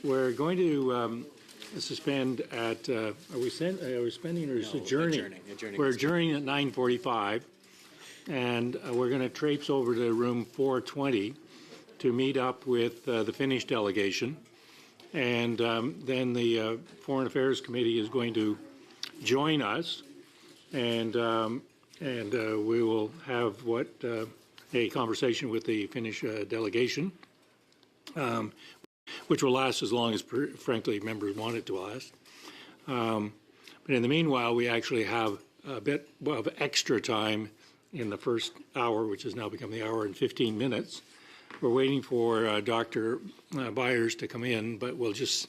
We're going to suspend at, are we spending or adjourning? We're adjourning at 9:45, and we're going to traipse over to room 420 to meet up with the Finnish delegation. And then the Foreign Affairs Committee is going to join us, and we will have a conversation with the Finnish delegation, which will last as long as, frankly, members want it to last. But in the meanwhile, we actually have a bit of extra time in the first hour, which has now become the hour and 15 minutes. We're waiting for Dr. Byers to come in, but we'll just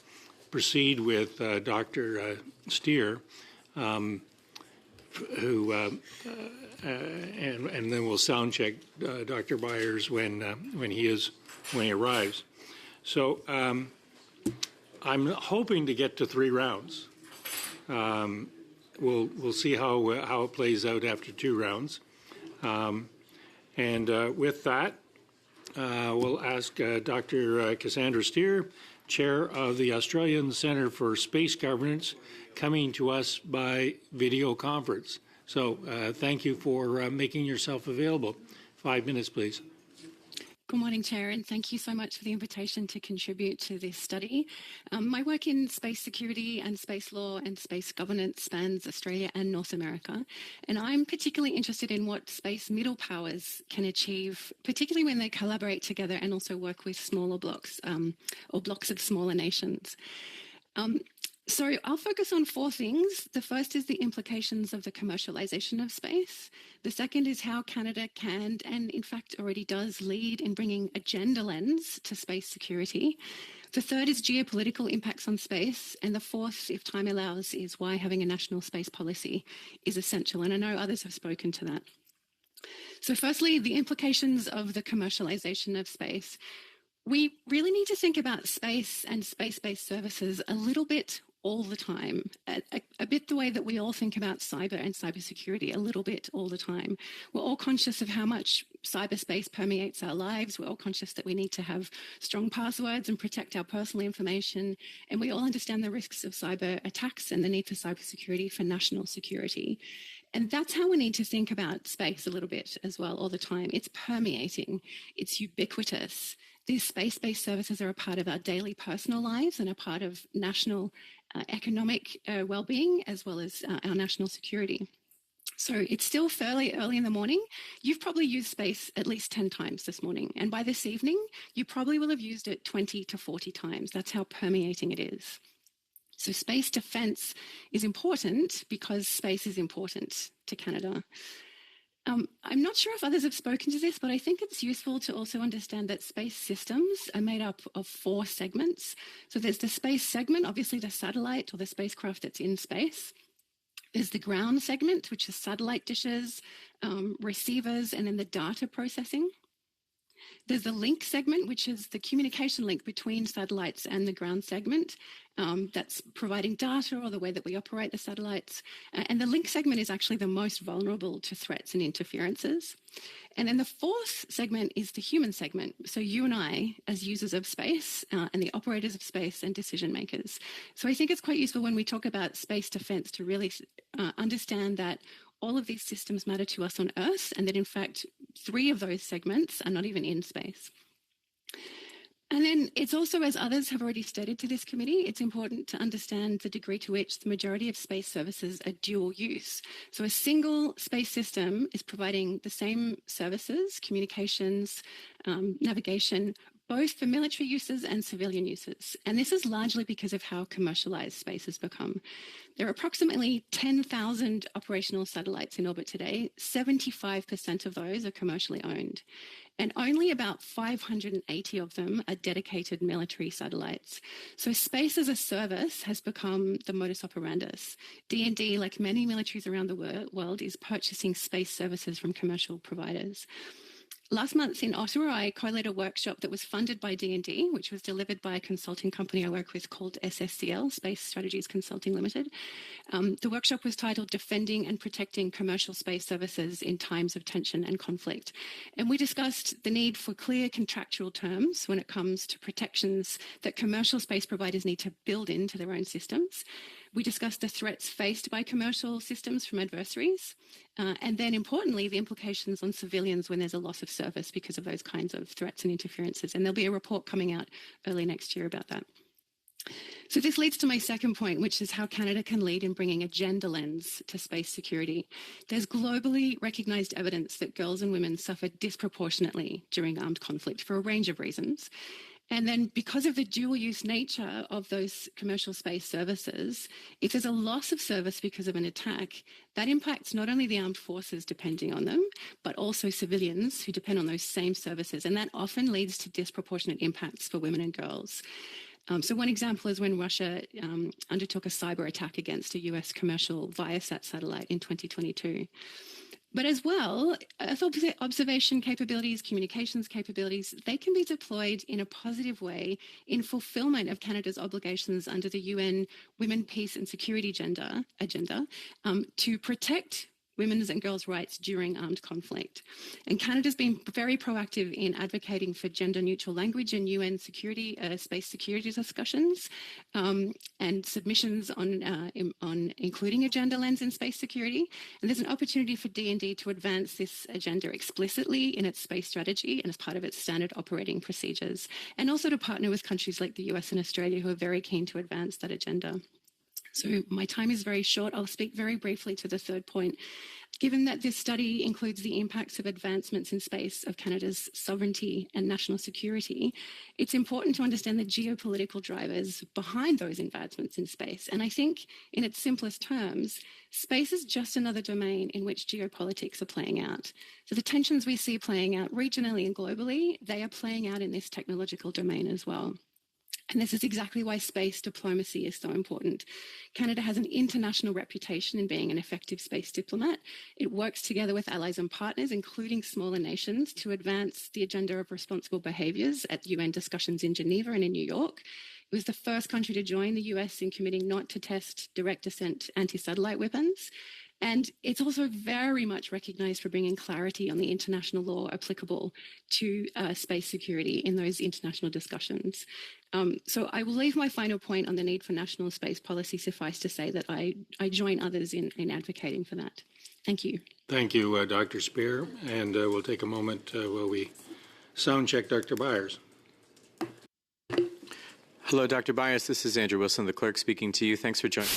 proceed with Dr. Steer, and then we'll sound check Dr. Byers when he arrives. So I'm hoping to get to 3 rounds. We'll see how it plays out after 2 rounds, and with that, we'll ask Dr. Cassandra Steer, Chair of the Australian Centre for Space Governance, coming to us by video conference. So thank you for making yourself available. 5 minutes, please. Good morning, Chair, and thank you so much for the invitation to contribute to this study. My work in space security and space law and space governance spans Australia and North America, and I'm particularly interested in what space middle powers can achieve, particularly when they collaborate together and also work with smaller blocks or blocks of smaller nations. So I'll focus on 4 things. The first is the implications of the commercialization of space. The second is how Canada can, and in fact already does, lead in bringing a gender lens to space security. The third is geopolitical impacts on space. And the fourth, if time allows, is why having a national space policy is essential. And I know others have spoken to that. So firstly, the implications of the commercialization of space. We really need to think about space and space-based services a little bit all the time, a bit the way that we all think about cyber and cybersecurity, a little bit all the time. We're all conscious of how much cyberspace permeates our lives. We're all conscious that we need to have strong passwords and protect our personal information. And we all understand the risks of cyber attacks and the need for cybersecurity for national security. And that's how we need to think about space a little bit as well all the time. It's permeating, it's ubiquitous. These space-based services are a part of our daily personal lives and a part of national economic well-being as well as our national security. So it's still fairly early in the morning. You've probably used space at least 10 times this morning. And by this evening, you probably will have used it 20 to 40 times. That's how permeating it is. So space defence is important because space is important to Canada. I'm not sure if others have spoken to this, but I think it's useful to also understand that space systems are made up of 4 segments. So there's the space segment, obviously the satellite or the spacecraft that's in space. There's the ground segment, which is satellite dishes, receivers, and then the data processing. There's the link segment, which is the communication link between satellites and the ground segment. That's providing data or the way that we operate the satellites. And the link segment is actually the most vulnerable to threats and interferences. And then the 4th segment is the human segment. So you and I, as users of space and the operators of space and decision makers. So I think it's quite useful when we talk about space defense to really understand that all of these systems matter to us on Earth, and that in fact, 3 of those segments are not even in space. And then it's also, as others have already stated to this committee, it's important to understand the degree to which the majority of space services are dual use. So a single space system is providing the same services, communications, navigation, both for military uses and civilian uses. And this is largely because of how commercialized space has become. There are approximately 10,000 operational satellites in orbit today. 75% of those are commercially owned. And only about 580 of them are dedicated military satellites. So space as a service has become the modus operandus. D&D, like many militaries around the world, is purchasing space services from commercial providers. Last month in Ottawa, I co-led a workshop that was funded by D&D, which was delivered by a consulting company I work with called SSCL, Space Strategies Consulting Limited. The workshop was titled Defending and Protecting Commercial Space Services in Times of Tension and Conflict. And we discussed the need for clear contractual terms when it comes to protections that commercial space providers need to build into their own systems. We discussed the threats faced by commercial systems from adversaries, and then importantly, the implications on civilians when there's a loss of service because of those kinds of threats and interferences. And there'll be a report coming out early next year about that. So this leads to my second point, which is how Canada can lead in bringing a gender lens to space security. There's globally recognised evidence that girls and women suffer disproportionately during armed conflict for a range of reasons. And then because of the dual-use nature of those commercial space services, if there's a loss of service because of an attack, that impacts not only the armed forces depending on them, but also civilians who depend on those same services. And that often leads to disproportionate impacts for women and girls. So one example is when Russia undertook a cyber attack against a US commercial Viasat satellite in 2022. But as well, Earth observation capabilities, communications capabilities, they can be deployed in a positive way in fulfillment of Canada's obligations under the UN Women, Peace and Security agenda to protect women's and girls' rights during armed conflict. And Canada's been very proactive in advocating for gender-neutral language in UN security, space security discussions and submissions on including a gender lens in space security. And there's an opportunity for D&D to advance this agenda explicitly in its space strategy and as part of its standard operating procedures, and also to partner with countries like the US and Australia who are very keen to advance that agenda. So my time is very short. I'll speak very briefly to the third point. Given that this study includes the impacts of advancements in space of Canada's sovereignty and national security, it's important to understand the geopolitical drivers behind those advancements in space. And I think in its simplest terms, space is just another domain in which geopolitics are playing out. So the tensions we see playing out regionally and globally, they are playing out in this technological domain as well. And this is exactly why space diplomacy is so important. Canada has an international reputation in being an effective space diplomat. It works together with allies and partners, including smaller nations, to advance the agenda of responsible behaviours at UN discussions in Geneva and in New York. It was the first country to join the US in committing not to test direct descent anti-satellite weapons. And it's also very much recognised for bringing clarity on the international law applicable to space security in those international discussions. So I will leave my final point on the need for national space policy. Suffice to say that I join others in advocating for that. Thank you. Thank you, Dr. Spear. And we'll take a moment while we sound check Dr. Byers. Hello, Dr. Byers. This is Andrew Wilson, the clerk, speaking to you. Thanks for joining.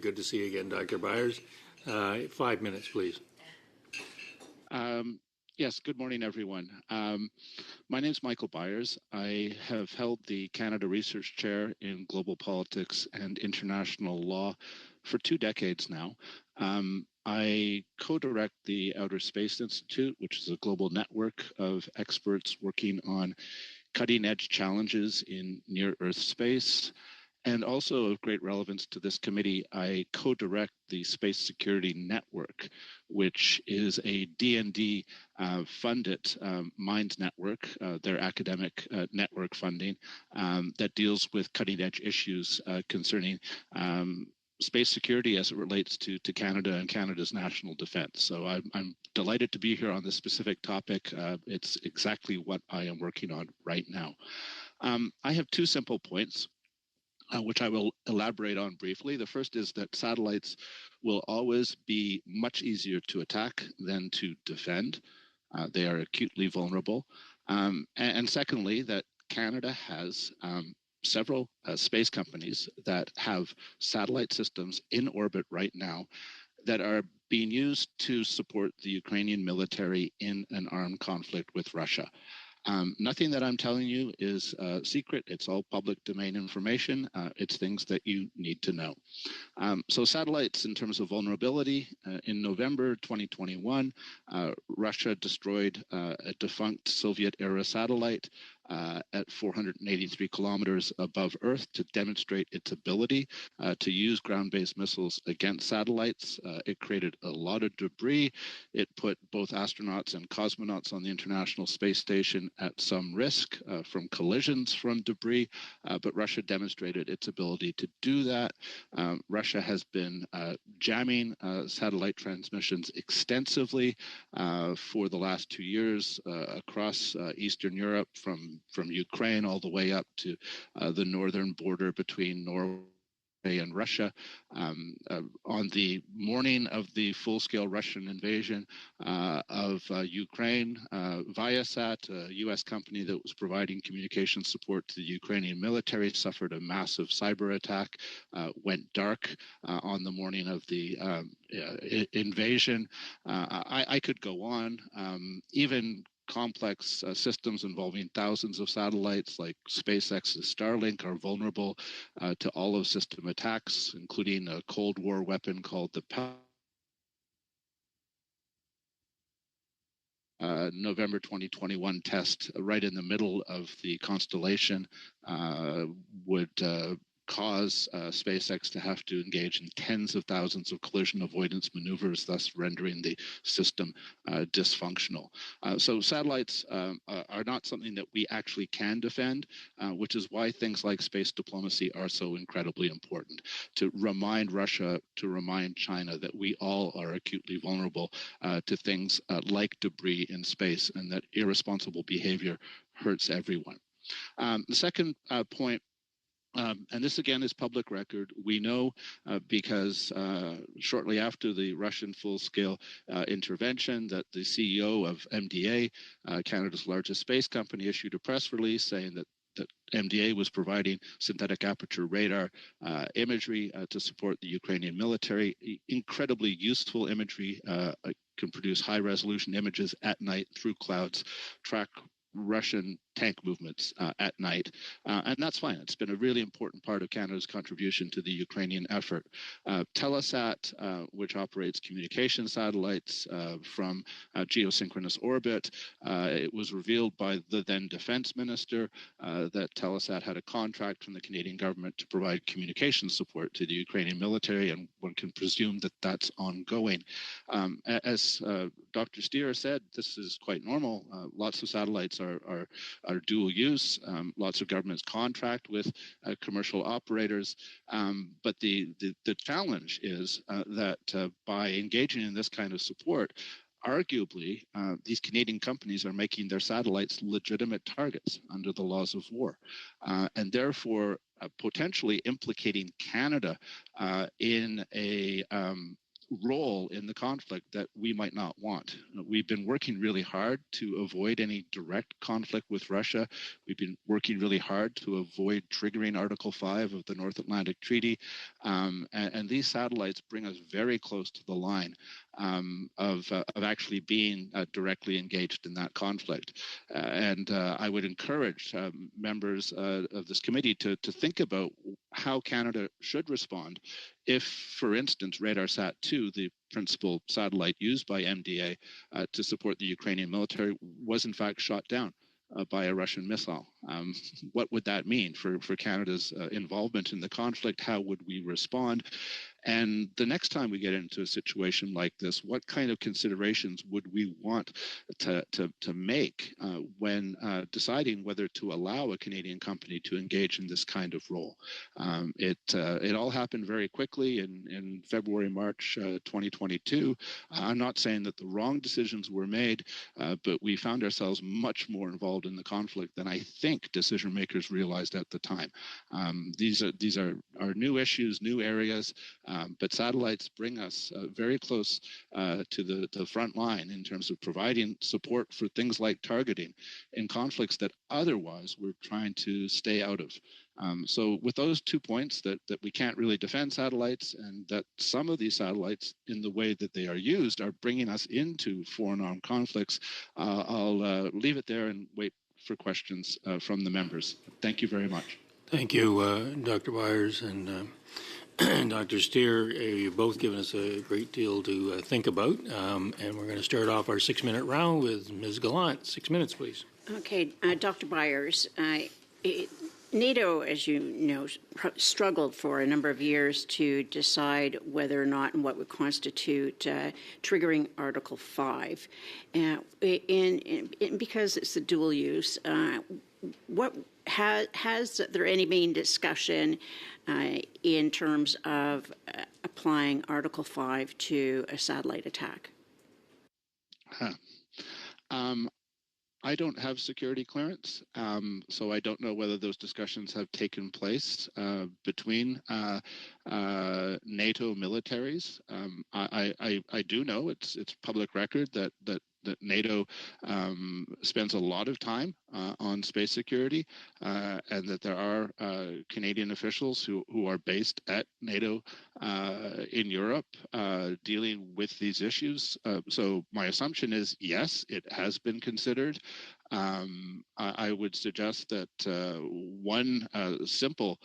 Good to see you again, Dr. Byers. 5 minutes, please. Yes, good morning, everyone. My name is Michael Byers. I have held the Canada Research Chair in Global Politics and International Law for 2 decades now. I co-direct the Outer Space Institute, which is a global network of experts working on cutting-edge challenges in near-Earth space. And also of great relevance to this committee, I co-direct the Space Security Network, which is a D&D funded MINDS network, their academic network funding, that deals with cutting-edge issues concerning space security as it relates to Canada and Canada's national defense. So I'm delighted to be here on this specific topic. It's exactly what I am working on right now. I have 2 simple points, which I will elaborate on briefly. The first is that satellites will always be much easier to attack than to defend. They are acutely vulnerable. And secondly, that Canada has several space companies that have satellite systems in orbit right now that are being used to support the Ukrainian military in an armed conflict with Russia. Nothing that I'm telling you is secret. It's all public domain information. It's things that you need to know. So satellites, in terms of vulnerability, in November 2021, Russia destroyed a defunct Soviet-era satellite at 483 kilometers above Earth to demonstrate its ability to use ground-based missiles against satellites. It created a lot of debris. It put both astronauts and cosmonauts on the International Space Station at some risk from collisions from debris, but Russia demonstrated its ability to do that. Russia has been jamming satellite transmissions extensively for the last 2 years across Eastern Europe, from Ukraine all the way up to the northern border between Norway and Russia. On the morning of the full-scale Russian invasion of Ukraine, Viasat, a U.S. company that was providing communication support to the Ukrainian military, suffered a massive cyber attack, went dark on the morning of the invasion. I could go on. Even complex systems involving thousands of satellites like SpaceX's Starlink are vulnerable to all of system attacks, including a Cold War weapon called the November 2021 test right in the middle of the constellation would cause SpaceX to have to engage in tens of thousands of collision avoidance maneuvers, thus rendering the system dysfunctional. So satellites are not something that we actually can defend, which is why things like space diplomacy are so incredibly important, to remind Russia, to remind China that we all are acutely vulnerable to things like debris in space, and that irresponsible behavior hurts everyone. The second point, and this again is public record. We know because shortly after the Russian full-scale intervention that the CEO of MDA, Canada's largest space company, issued a press release saying that MDA was providing synthetic aperture radar imagery to support the Ukrainian military. Incredibly useful imagery, can produce high-resolution images at night through clouds, track Russian tank movements at night, and that's fine. It's been a really important part of Canada's contribution to the Ukrainian effort. Telesat, which operates communication satellites from geosynchronous orbit, it was revealed by the then defense minister that Telesat had a contract from the Canadian government to provide communication support to the Ukrainian military, and one can presume that that's ongoing. As Dr. Steer said, this is quite normal. Lots of satellites are dual use. Lots of governments contract with commercial operators. But the challenge is that by engaging in this kind of support, arguably, these Canadian companies are making their satellites legitimate targets under the laws of war, and therefore potentially implicating Canada in a role in the conflict that we might not want. We've been working really hard to avoid any direct conflict with Russia. We've been working really hard to avoid triggering Article 5 of the North Atlantic Treaty. And these satellites bring us very close to the line of actually being directly engaged in that conflict. And I would encourage members of this committee to think about how Canada should respond if, for instance, RadarSat-2, the principal satellite used by MDA to support the Ukrainian military, was in fact shot down by a Russian missile. What would that mean for Canada's involvement in the conflict? How would we respond? And the next time we get into a situation like this, what kind of considerations would we want to make when deciding whether to allow a Canadian company to engage in this kind of role? It all happened very quickly in February, March 2022. I'm not saying that the wrong decisions were made, but we found ourselves much more involved in the conflict than I think decision makers realized at the time. These are new issues, new areas. But satellites bring us very close to the front line in terms of providing support for things like targeting in conflicts that otherwise we're trying to stay out of. So with those 2 points, that we can't really defend satellites, and that some of these satellites, in the way that they are used, are bringing us into foreign armed conflicts, I'll leave it there and wait for questions from the members. Thank you very much. Thank you, Dr. Byers and Dr. Steer. You've both given us a great deal to think about, and we're going to start off our 6-minute round with Ms. Gallant. 6 minutes, please. Okay, Dr. Byers, NATO, as you know, struggled for a number of years to decide whether or not and what would constitute triggering Article 5. Because it's a dual use, what has there any been discussion in terms of applying Article 5 to a satellite attack? I don't have security clearance, so I don't know whether those discussions have taken place between NATO militaries. I do know it's public record that NATO spends a lot of time on space security, and that there are Canadian officials who are based at NATO in Europe dealing with these issues. So my assumption is, yes, it has been considered. I would suggest that one simple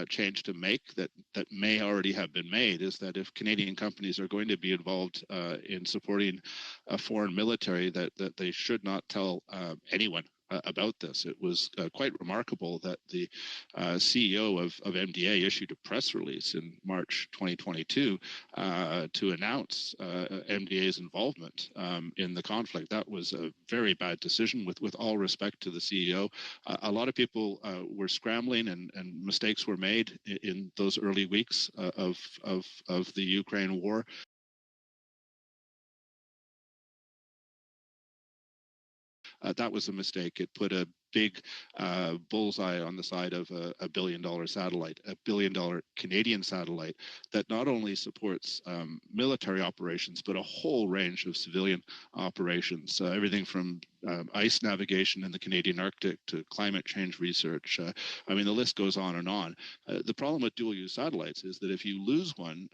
change to make that may already have been made is that if Canadian companies are going to be involved in supporting a foreign military, that they should not tell anyone about this. It was quite remarkable that the CEO of MDA issued a press release in March 2022 to announce MDA's involvement in the conflict. That was a very bad decision, with all respect to the CEO. A lot of people were scrambling, and mistakes were made in those early weeks of the Ukraine war. That was a mistake. It put a big bullseye on the side of a $1 billion satellite, a $1 billion Canadian satellite that not only supports military operations, but a whole range of civilian operations, everything from ice navigation in the Canadian Arctic to climate change research. I mean, the list goes on and on. The problem with dual-use satellites is that if you lose one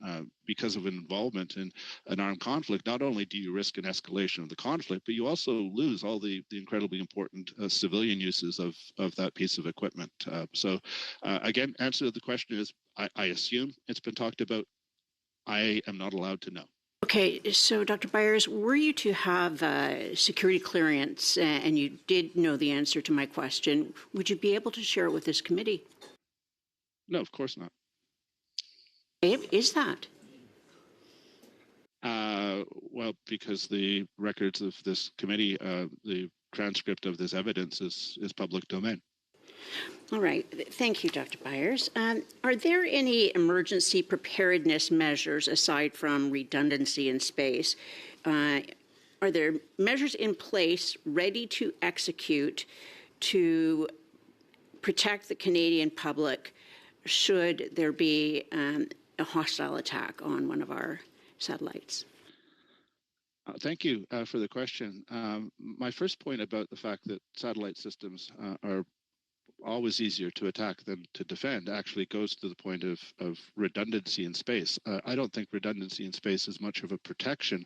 because of involvement in an armed conflict, not only do you risk an escalation of the conflict, but you also lose all the incredibly important civilian uses of that piece of equipment. So again, answer to the question is, I assume it's been talked about. I am not allowed to know. Okay, so Dr. Byers, were you to have security clearance and you did know the answer to my question, would you be able to share it with this committee? No, of course not. Is that? Well, because the records of this committee, the transcript of this evidence is public domain. All right. Thank you, Dr. Byers. Are there any emergency preparedness measures aside from redundancy in space? Are there measures in place ready to execute to protect the Canadian public should there be a hostile attack on one of our satellites? Thank you for the question. My first point about the fact that satellite systems are always easier to attack than to defend actually goes to the point of redundancy in space. I don't think redundancy in space is much of a protection,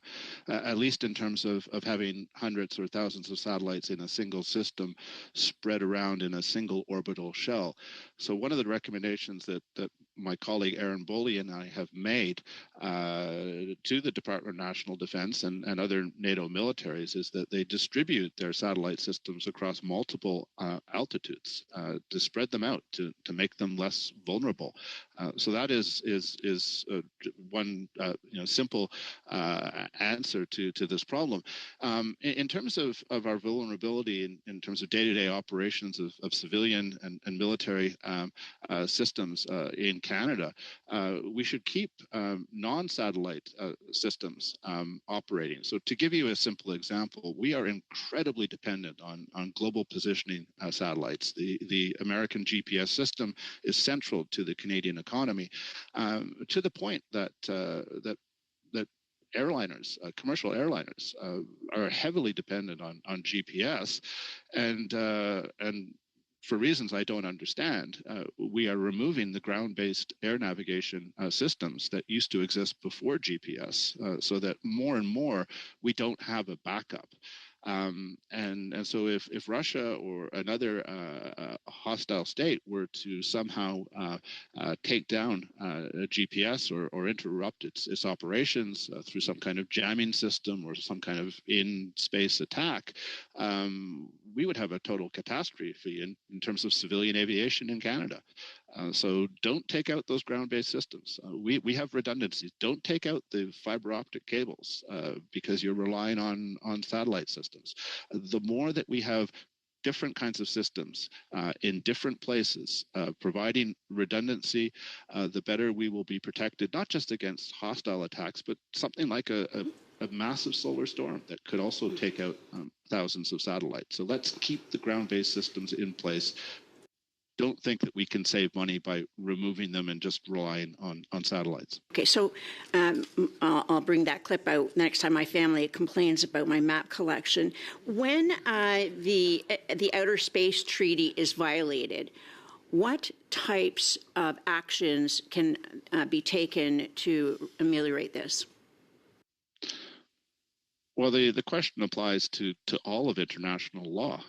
at least in terms of having hundreds or thousands of satellites in a single system spread around in a single orbital shell. So one of the recommendations that my colleague Aaron Boley and I have made to the Department of National Defense and other NATO militaries is that they distribute their satellite systems across multiple altitudes to spread them out, to make them less vulnerable. So that is one simple answer to this problem. In terms of our vulnerability in terms of day-to-day operations of civilian and military systems in Canada, we should keep non-satellite systems operating. So to give you a simple example, we are incredibly dependent on global positioning satellites. The American GPS system is central to the Canadian economy, to the point that airliners, commercial airliners, are heavily dependent on GPS, and for reasons I don't understand, we are removing the ground-based air navigation systems that used to exist before GPS, so that more and more we don't have a backup. And so if Russia or another hostile state were to somehow take down GPS or interrupt its operations through some kind of jamming system or some kind of in-space attack, we would have a total catastrophe in terms of civilian aviation in Canada. So don't take out those ground-based systems. We have redundancies. Don't take out the fiber optic cables because you're relying on satellite systems. The more that we have different kinds of systems in different places, providing redundancy, the better we will be protected, not just against hostile attacks, but something like a massive solar storm that could also take out thousands of satellites. So let's keep the ground-based systems in place. Don't think that we can save money by removing them and just relying on satellites. Okay, so I'll bring that clip out next time my family complains about my map collection. When the Outer Space Treaty is violated, what types of actions can be taken to ameliorate this? Well, the question applies to all of international law.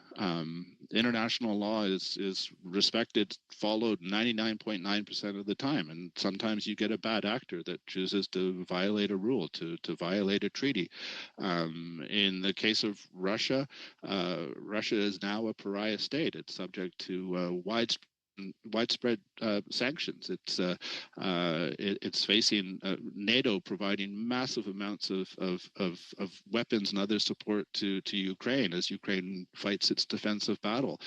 International law is respected, followed 99.9% of the time, and sometimes you get a bad actor that chooses to violate a rule, to violate a treaty. In the case of Russia, Russia is now a pariah state. It's subject to widespread sanctions. It's facing NATO providing massive amounts of weapons and other support to Ukraine as Ukraine fights its defensive battle.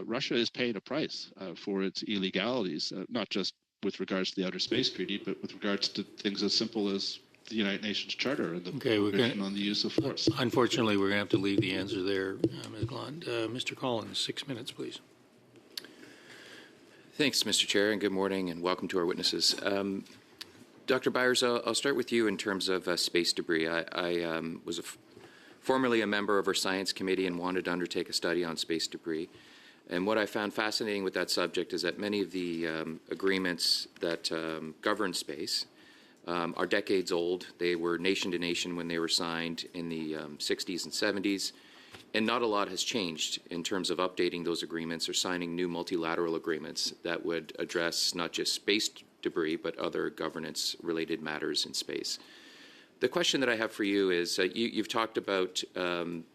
Russia is paying a price for its illegalities, not just with regards to the Outer Space Treaty, but with regards to things as simple as the United Nations Charter and the prohibition on the use of force. Unfortunately, we're going to have to leave the answer there, Ms. Glond. Mr. Collins, 6 minutes, please. Thanks, Mr. Chair, and good morning, and welcome to our witnesses. Dr. Byers, I'll start with you in terms of space debris. I was formerly a member of our science committee and wanted to undertake a study on space debris. And what I found fascinating with that subject is that many of the agreements that govern space are decades old. They were nation to nation when they were signed in the 60s and 70s. And not a lot has changed in terms of updating those agreements or signing new multilateral agreements that would address not just space debris, but other governance-related matters in space. The question that I have for you is, you've talked about, some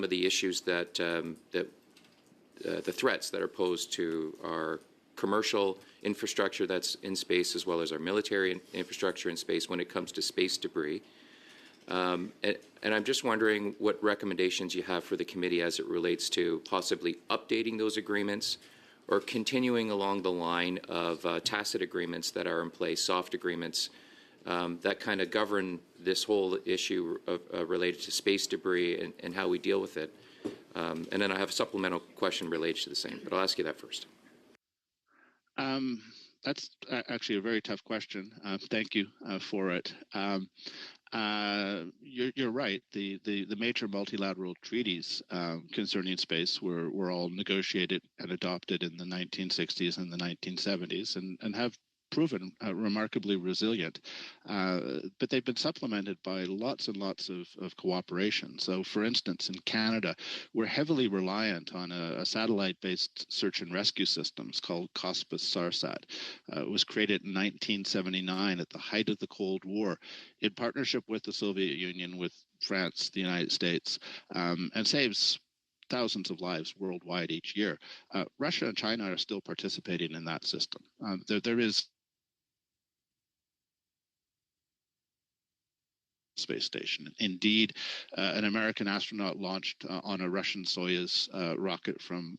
of the issues that the threats that are posed to our commercial infrastructure that's in space, as well as our military infrastructure in space when it comes to space debris. And I'm just wondering what recommendations you have for the committee as it relates to possibly updating those agreements or continuing along the line of tacit agreements that are in place, soft agreements that kind of govern this whole issue related to space debris and how we deal with it. And then I have a supplemental question related to the same, but I'll ask you that first. That's actually a very tough question. Thank you for it. You're right. The major multilateral treaties concerning space were all negotiated and adopted in the 1960s and the 1970s and have proven remarkably resilient. But they've been supplemented by lots and lots of cooperation. So, for instance, in Canada, we're heavily reliant on a satellite-based search and rescue systems called COSPAS-SARSAT. It was created in 1979 at the height of the Cold War in partnership with the Soviet Union, with France, the United States, and saves thousands of lives worldwide each year. Russia and China are still participating in that system. There is space station. Indeed, an American astronaut launched on a Russian Soyuz rocket from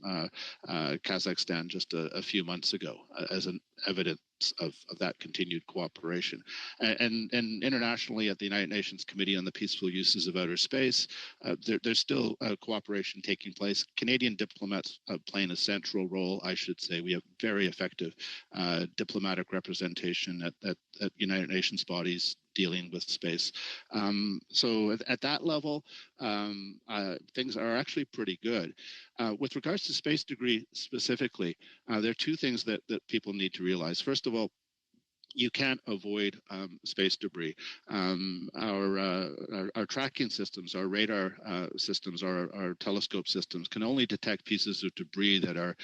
Kazakhstan just a few months ago as evidence of that continued cooperation. And internationally at the United Nations Committee on the Peaceful Uses of Outer Space, there's still cooperation taking place. Canadian diplomats playing a central role, I should say. We have very effective diplomatic representation at United Nations bodies dealing with space. So at that level, things are actually pretty good. With regards to space debris specifically, there are two things that people need to realize. First of all, you can't avoid space debris. Our tracking systems, our radar systems, our telescope systems can only detect pieces of debris that are,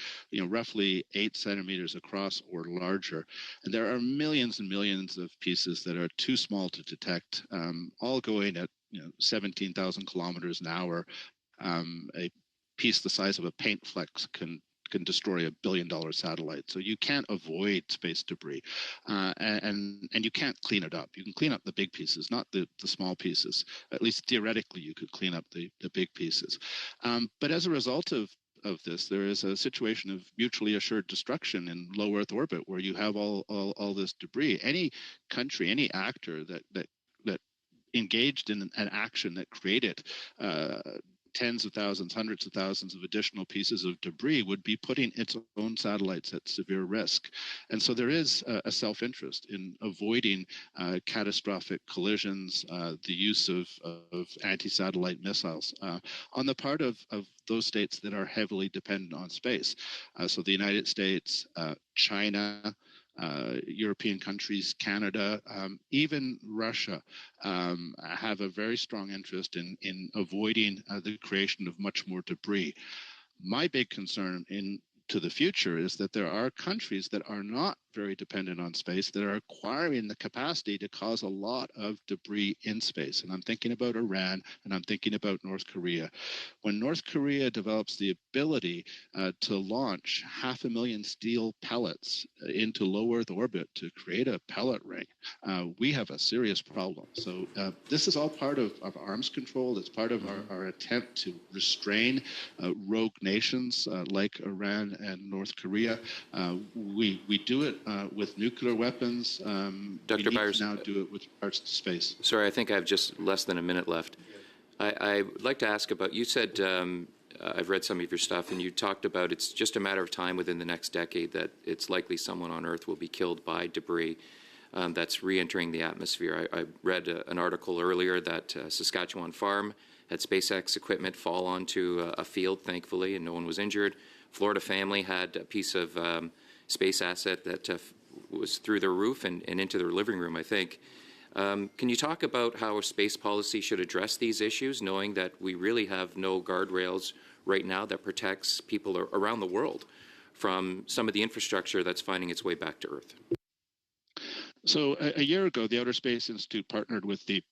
roughly 8 centimeters across or larger. And there are millions and millions of pieces that are too small to detect, all going at 17,000 kilometers an hour. A piece the size of a paint flex can destroy $1 billion satellite. So you can't avoid space debris, and you can't clean it up. You can clean up the big pieces, not the small pieces. At least theoretically, you could clean up the big pieces. But as a result of this, there is a situation of mutually assured destruction in low Earth orbit, where you have all this debris. Any country, any actor that engaged in an action that created tens of thousands, hundreds of thousands of additional pieces of debris would be putting its own satellites at severe risk. And so there is a self-interest in avoiding catastrophic collisions, the use of anti-satellite missiles on the part of those states that are heavily dependent on space. So the United States, China, European countries, Canada, even Russia have a very strong interest in avoiding the creation of much more debris. My big concern to the future is that there are countries that are not very dependent on space that are acquiring the capacity to cause a lot of debris in space. And I'm thinking about Iran, and I'm thinking about North Korea. When North Korea develops the ability to launch 500,000 steel pellets into low Earth orbit to create a pellet ring, we have a serious problem. So this is all part of arms control. It's part of our attempt to restrain rogue nations like Iran and North Korea. We do it with nuclear weapons. Dr. Byers, now do it with regards to space. Sorry, I think I have just less than a minute left. I would like to ask about, you said, I've read some of your stuff, and you talked about it's just a matter of time within the next decade that it's likely someone on Earth will be killed by debris that's re-entering the atmosphere. I read an article earlier that Saskatchewan farm had SpaceX equipment fall onto a field, thankfully, and no one was injured. Florida family had a piece of space asset that was through their roof and into their living room, I think. Can you talk about how a space policy should address these issues, knowing that we really have no guardrails right now that protects people around the world from some of the infrastructure that's finding its way back to Earth? So a year ago, the Outer Space Institute partnered with the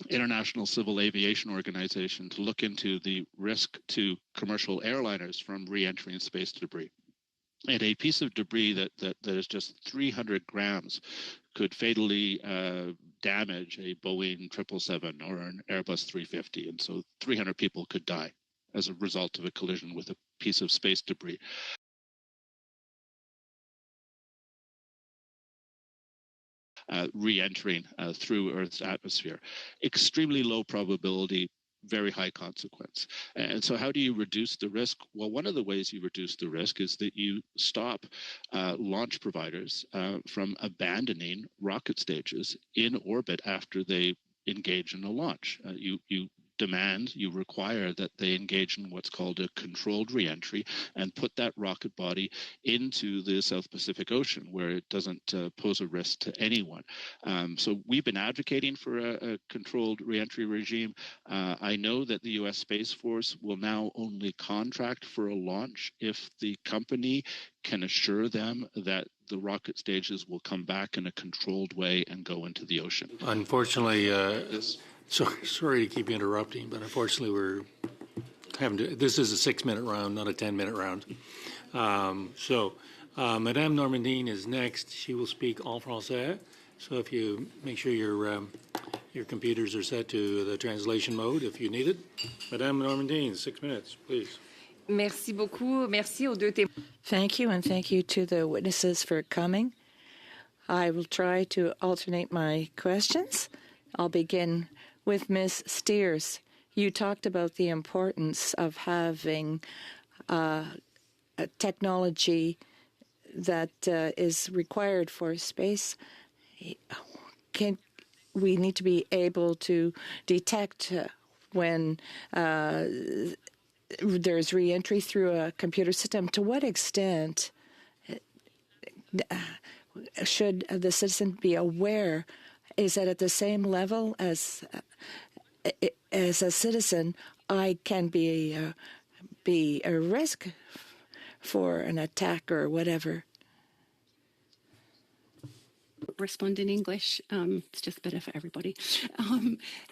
International Civil Aviation Organization to look into the risk to commercial airliners from re-entering space debris. And a piece of debris that is just 300 grams could fatally damage a Boeing 777 or an Airbus 350. And so 300 people could die as a result of a collision with a piece of space debris. Re-entering through Earth's atmosphere. Extremely low probability, very high consequence. And so how do you reduce the risk? Well, one of the ways you reduce the risk is that you stop launch providers from abandoning rocket stages in orbit after they engage in a launch. You require that they engage in what's called a controlled reentry and put that rocket body into the South Pacific Ocean, where it doesn't pose a risk to anyone. So we've been advocating for a controlled reentry regime. I know that the U.S. Space Force will now only contract for a launch if the company can assure them that the rocket stages will come back in a controlled way and go into the ocean. Unfortunately, sorry to keep interrupting, but unfortunately we're having to, this is a 6-minute round, not a 10-minute round. Madame Normandine is next. She will speak en français. So if you make sure your computers are set to the translation mode if you need it. Madame Normandine, 6 minutes, please. Merci beaucoup. Merci aux deux témoins. Thank you, and thank you to the witnesses for coming. I will try to alternate my questions. I'll begin with Ms. Steers. You talked about the importance of having a technology that is required for space. We need to be able to detect when there's reentry through a computer system. To what extent should the citizen be aware? Is that at the same level as a citizen, I can be a risk for an attack or whatever? Respond in English. It's just better for everybody.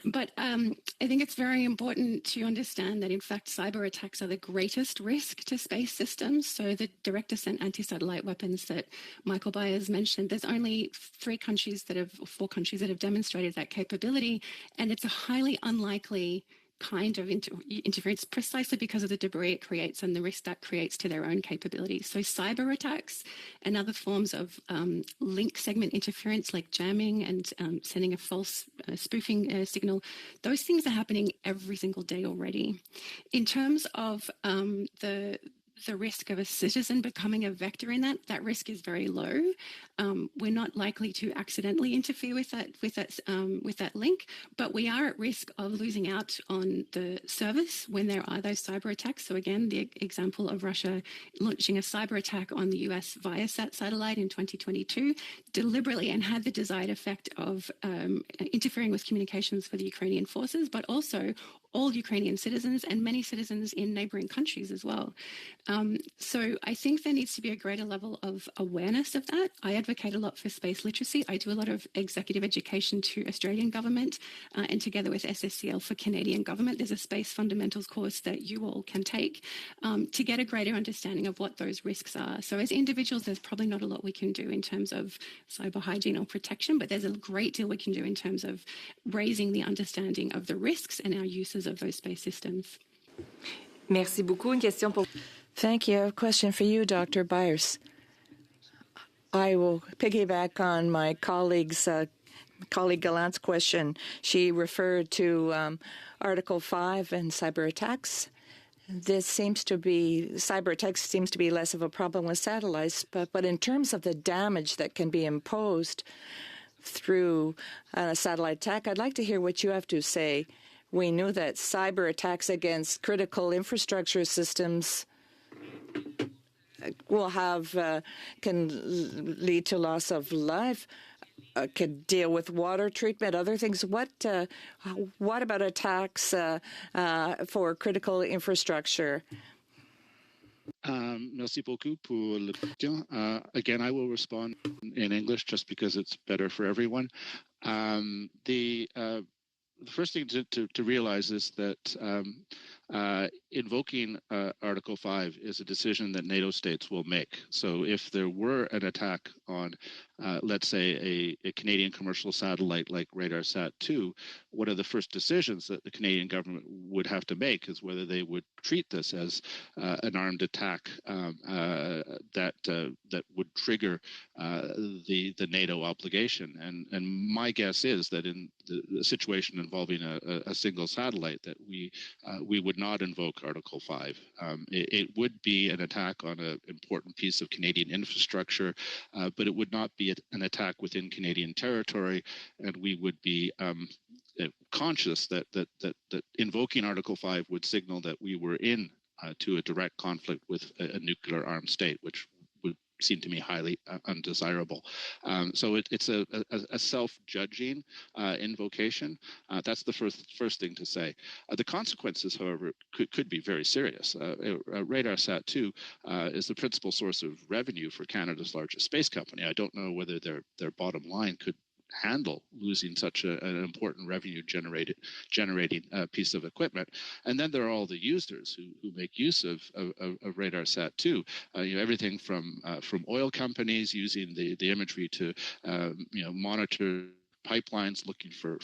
But I think it's very important to understand that, in fact, cyber attacks are the greatest risk to space systems. So the direct descent anti-satellite weapons that Michael Byers mentioned, there's only 4 countries that have demonstrated that capability, and it's a highly unlikely kind of interference precisely because of the debris it creates and the risk that creates to their own capabilities. So cyber attacks and other forms of link segment interference like jamming and sending a false spoofing signal, those things are happening every single day already. In terms of the risk of a citizen becoming a vector in that risk is very low. We're not likely to accidentally interfere with that link, but we are at risk of losing out on the service when there are those cyber attacks. So again, the example of Russia launching a cyber attack on the US Viasat satellite in 2022 deliberately and had the desired effect of interfering with communications for the Ukrainian forces, but also all Ukrainian citizens and many citizens in neighbouring countries as well. So I think there needs to be a greater level of awareness of that. I advocate a lot for space literacy. I do a lot of executive education to Australian government and together with SSCL for Canadian government. There's a space fundamentals course that you all can take to get a greater understanding of what those risks are. So as individuals, there's probably not a lot we can do in terms of cyber hygiene or protection, but there's a great deal we can do in terms of raising the understanding of the risks and our uses of those space systems. Merci beaucoup. Une question pour... Thank you. I have a question for you, Dr. Byers. I will piggyback on my colleague Gallant's question. She referred to Article 5 and cyber attacks. Cyber attacks seems to be less of a problem with satellites, but in terms of the damage that can be imposed through a satellite attack, I'd like to hear what you have to say. We knew that cyber attacks against critical infrastructure systems can lead to loss of life, could deal with water treatment, other things. What about attacks for critical infrastructure? Merci beaucoup pour la question. Again, I will respond in English just because it's better for everyone. The first thing to realize is that invoking Article 5 is a decision that NATO states will make. So if there were an attack on, let's say, a Canadian commercial satellite like RadarSat-2, one of the first decisions that the Canadian government would have to make is whether they would treat this as an armed attack that would trigger the NATO obligation. And my guess is that in the situation involving a single satellite, that we would not invoke Article 5. It would be an attack on an important piece of Canadian infrastructure, but it would not be an attack within Canadian territory, and we would be conscious that invoking Article 5 would signal that we were to a direct conflict with a nuclear armed state, which would seem to me highly undesirable. So it's a self-judging invocation. That's the first thing to say. The consequences, however, could be very serious. RadarSat-2 is the principal source of revenue for Canada's largest space company. I don't know whether their bottom line could handle losing such an important revenue generating piece of equipment. And then there are all the users who make use of RadarSat-2. Everything from oil companies using the imagery to monitor pipelines, looking for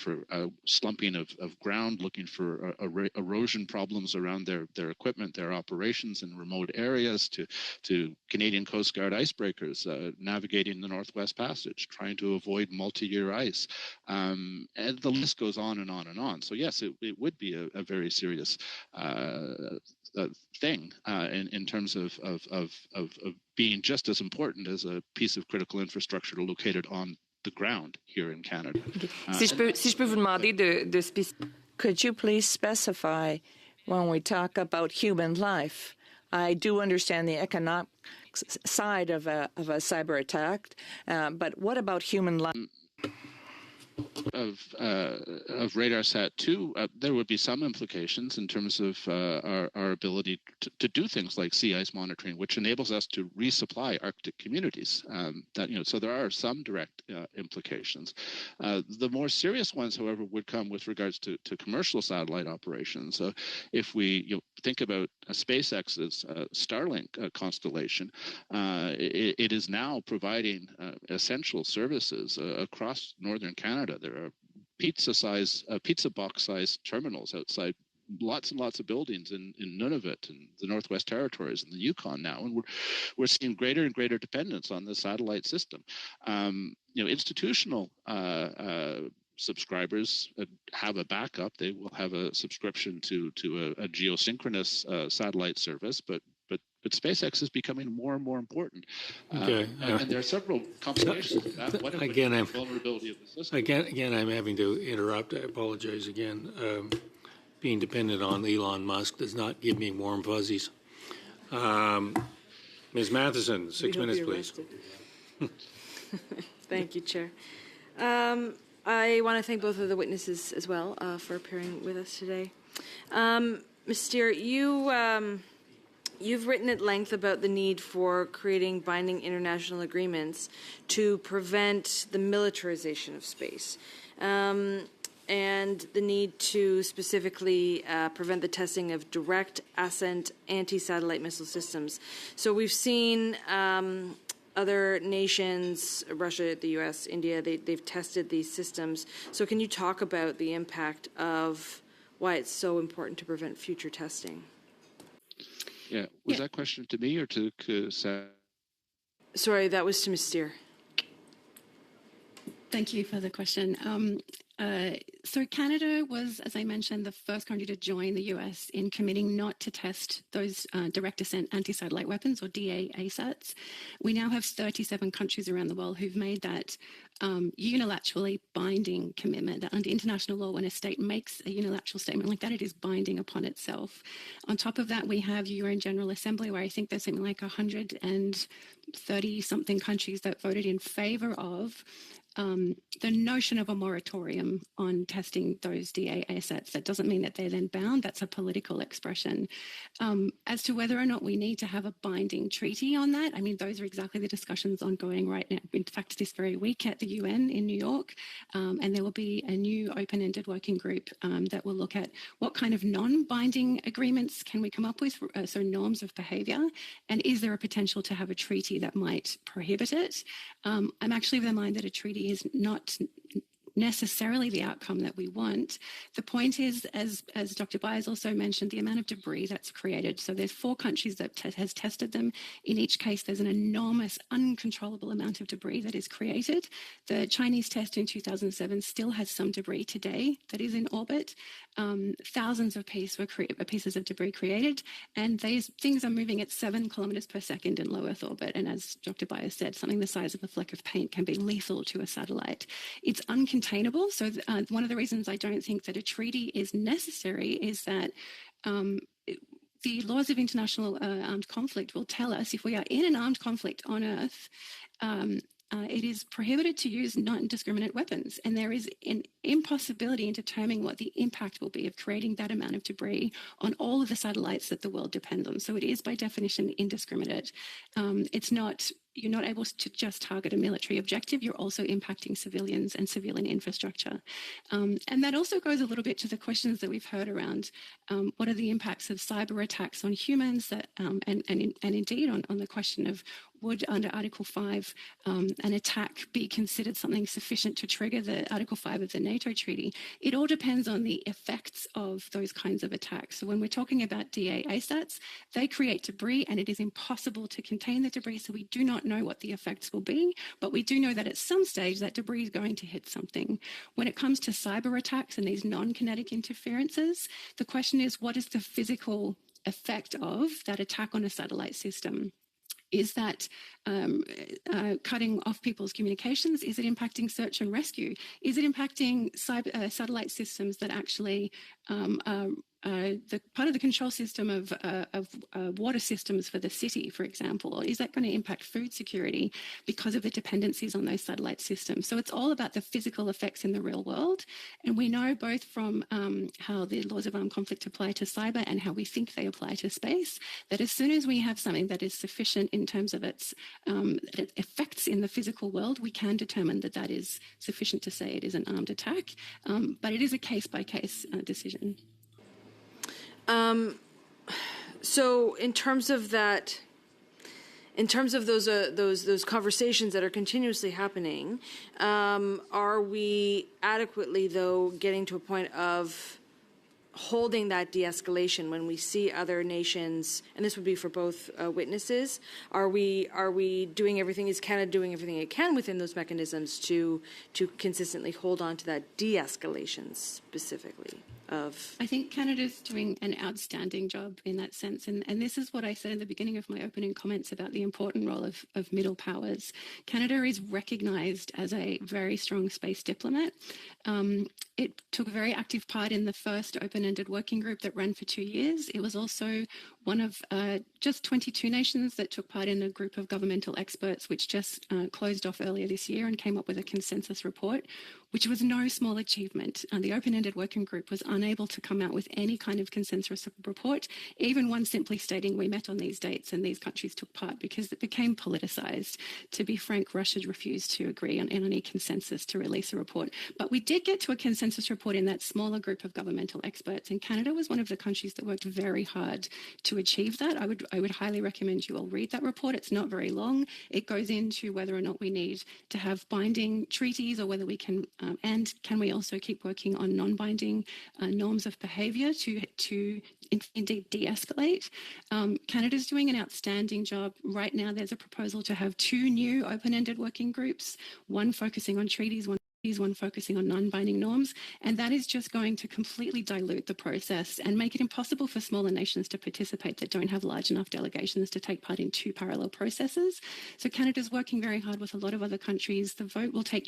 slumping of ground, looking for erosion problems around their equipment, their operations in remote areas, to Canadian Coast Guard icebreakers navigating the Northwest Passage, trying to avoid multi-year ice, and the list goes on and on and on. So yes, it would be a very serious thing in terms of being just as important as a piece of critical infrastructure located on the ground here in Canada. Okay. Si je peux vous demander de spécifier. Could you please specify when we talk about human life? I do understand the economic side of a cyber attack, but what about human life? Of RadarSat-2, there would be some implications in terms of our ability to do things like sea ice monitoring, which enables us to resupply Arctic communities. So there are some direct implications. The more serious ones, however, would come with regards to commercial satellite operations. If we think about SpaceX's Starlink constellation, it is now providing essential services across northern Canada. There are pizza box sized terminals outside lots and lots of buildings in Nunavut and the Northwest Territories and the Yukon now, and we're seeing greater and greater dependence on the satellite system. Institutional subscribers have a backup. They will have a subscription to a geosynchronous satellite service, but SpaceX is becoming more and more important. Okay. And there are several complications of that. One of which is the vulnerability of the system. Again, I'm having to interrupt. I apologize again. Being dependent on Elon Musk does not give me warm fuzzies. Ms. Matheson, 6 minutes, please. Thank you, Chair. I want to thank both of the witnesses as well for appearing with us today. Ms. Steer, you've written at length about the need for creating binding international agreements to prevent the militarization of space, and the need to specifically prevent the testing of direct ascent anti-satellite missile systems. So we've seen other nations, Russia, the U.S., India, they've tested these systems. So can you talk about the impact of why it's so important to prevent future testing? Yeah, was that question to me or to Sam? Sorry, that was to Ms. Steer. Thank you for the question. So Canada was, as I mentioned, the first country to join the US in committing not to test those direct ascent anti-satellite weapons, or DAASATs. We now have 37 countries around the world who've made that unilaterally binding commitment, that under international law, when a state makes a unilateral statement like that, it is binding upon itself. On top of that, we have UN General Assembly, where I think there's something like 130-something countries that voted in favor of the notion of a moratorium on testing those DAASATs. That doesn't mean that they're then bound. That's a political expression. As to whether or not we need to have a binding treaty on that, I mean, those are exactly the discussions ongoing right now. In fact, this very week at the UN in New York, and there will be a new open-ended working group that will look at what kind of non-binding agreements can we come up with, so norms of behaviour, and is there a potential to have a treaty that might prohibit it? I'm actually of the mind that a treaty is not necessarily the outcome that we want. The point is, as Dr. Byers also mentioned, the amount of debris that's created. So there's 4 countries that has tested them. In each case, there's an enormous, uncontrollable amount of debris that is created. The Chinese test in 2007 still has some debris today that is in orbit. Thousands of pieces of debris created, and these things are moving at 7 kilometers per second in low Earth orbit. And as Dr. Byers said, something the size of a fleck of paint can be lethal to a satellite. It's uncontainable. So one of the reasons I don't think that a treaty is necessary is that the laws of international armed conflict will tell us if we are in an armed conflict on Earth, it is prohibited to use non-indiscriminate weapons, and there is an impossibility in determining what the impact will be of creating that amount of debris on all of the satellites that the world depends on. So it is by definition indiscriminate. It's not you're not able to just target a military objective, you're also impacting civilians and civilian infrastructure. And that also goes a little bit to the questions that we've heard around what are the impacts of cyber attacks on humans and indeed on the question of would, under Article 5, an attack be considered something sufficient to trigger the Article 5 of the NATO Treaty? It all depends on the effects of those kinds of attacks. So when we're talking about DA-ASATs, they create debris and it is impossible to contain the debris, so we do not know what the effects will be, but we do know that at some stage that debris is going to hit something. When it comes to cyber attacks and these non-kinetic interferences, the question is, what is the physical effect of that attack on a satellite system? Is that cutting off people's communications? Is it impacting search and rescue? Is it impacting satellite systems that actually the part of the control system of water systems for the city, for example? Or is that going to impact food security because of the dependencies on those satellite systems? So it's all about the physical effects in the real world. And we know both from how the laws of armed conflict apply to cyber and how we think they apply to space, that as soon as we have something that is sufficient in terms of its effects in the physical world, we can determine that that is sufficient to say it is an armed attack. But it is a case-by-case decision. So in terms of that, in terms of those conversations that are continuously happening, are we adequately, though, getting to a point of holding that de-escalation when we see other nations, and this would be for both witnesses, are we doing everything, is Canada doing everything it can within those mechanisms to consistently hold on to that de-escalation specifically? I think Canada's doing an outstanding job in that sense. And this is what I said in the beginning of my opening comments about the important role of middle powers. Canada is recognised as a very strong space diplomat. It took a very active part in the first open-ended working group that ran for 2 years. It was also one of just 22 nations that took part in a group of governmental experts, which just closed off earlier this year and came up with a consensus report, which was no small achievement. The open-ended working group was unable to come out with any kind of consensus report, even one simply stating we met on these dates and these countries took part, because it became politicised. To be frank, Russia refused to agree on any consensus to release a report. But we did get to a consensus report in that smaller group of governmental experts, and Canada was one of the countries that worked very hard to achieve that. I would highly recommend you all read that report. It's not very long. It goes into whether or not we need to have binding treaties or whether we can, and can we also keep working on non-binding norms of behaviour to indeed de-escalate. Canada's doing an outstanding job. Right now there's a proposal to have 2 new open-ended working groups, one focusing on treaties, one focusing on non-binding norms, and that is just going to completely dilute the process and make it impossible for smaller nations to participate that don't have large enough delegations to take part in 2 parallel processes. So Canada's working very hard with a lot of other countries. The vote will take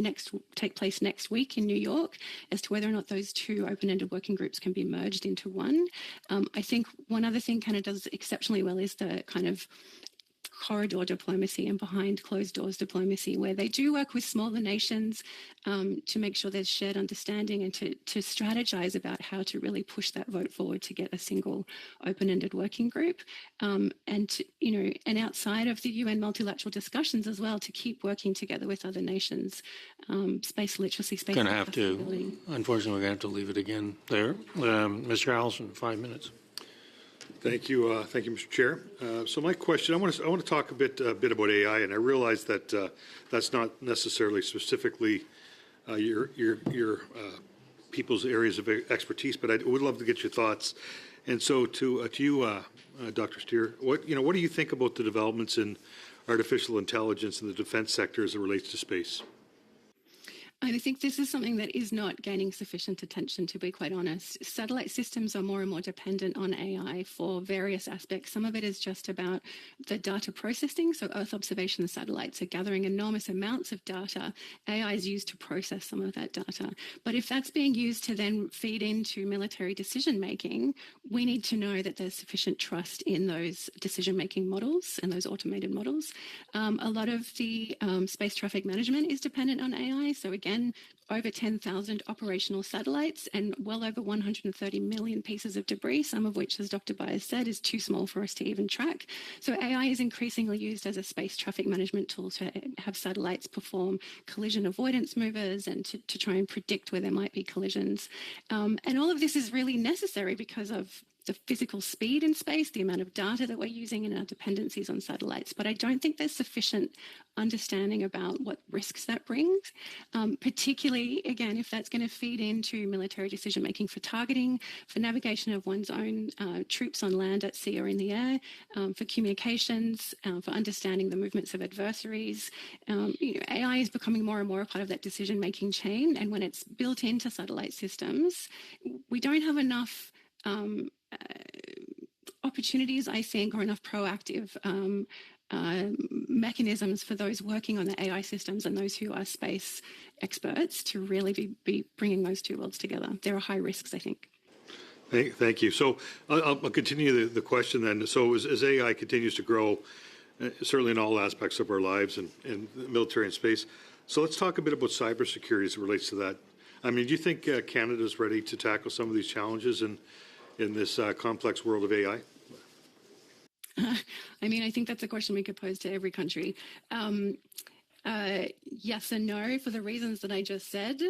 place next week in New York as to whether or not those 2 open-ended working groups can be merged into one. I think one other thing Canada does exceptionally well is the kind of corridor diplomacy and behind closed doors diplomacy, where they do work with smaller nations to make sure there's shared understanding and to strategize about how to really push that vote forward to get a single open-ended working group, and outside of the UN multilateral discussions as well, to keep working together with other nations. Space literacy, space. Going to have to, unfortunately, we're going to have to leave it again there. Mr. Allison, 5 minutes. Thank you, Mr. Chair. So my question, I want to talk a bit about AI, and I realize that that's not necessarily specifically your people's areas of expertise, but I would love to get your thoughts. And so to you, Dr. Steer, what do you think about the developments in artificial intelligence in the defense sector as it relates to space? I think this is something that is not gaining sufficient attention, to be quite honest. Satellite systems are more and more dependent on AI for various aspects. Some of it is just about the data processing. So Earth observation satellites are gathering enormous amounts of data. AI is used to process some of that data. But if that's being used to then feed into military decision-making, we need to know that there's sufficient trust in those decision-making models and those automated models. A lot of the space traffic management is dependent on AI. So again, over 10,000 operational satellites and well over 130 million pieces of debris, some of which, as Dr. Byers said, is too small for us to even track. So AI is increasingly used as a space traffic management tool to have satellites perform collision avoidance maneuvers and to try and predict where there might be collisions. And all of this is really necessary because of the physical speed in space, the amount of data that we're using, and our dependencies on satellites. But I don't think there's sufficient understanding about what risks that brings, particularly, again, if that's going to feed into military decision-making for targeting, for navigation of one's own troops on land, at sea, or in the air, for communications, for understanding the movements of adversaries. AI is becoming more and more a part of that decision-making chain, and when it's built into satellite systems, we don't have enough opportunities, I think, or enough proactive mechanisms for those working on the AI systems and those who are space experts to really be bringing those two worlds together. There are high risks, I think. Thank you. So I'll continue the question then. So as AI continues to grow, certainly in all aspects of our lives and military and space, so let's talk a bit about cybersecurity as it relates to that. I mean, do you think Canada is ready to tackle some of these challenges in this complex world of AI? I mean, I think that's a question we could pose to every country. Yes and no, for the reasons that I just said.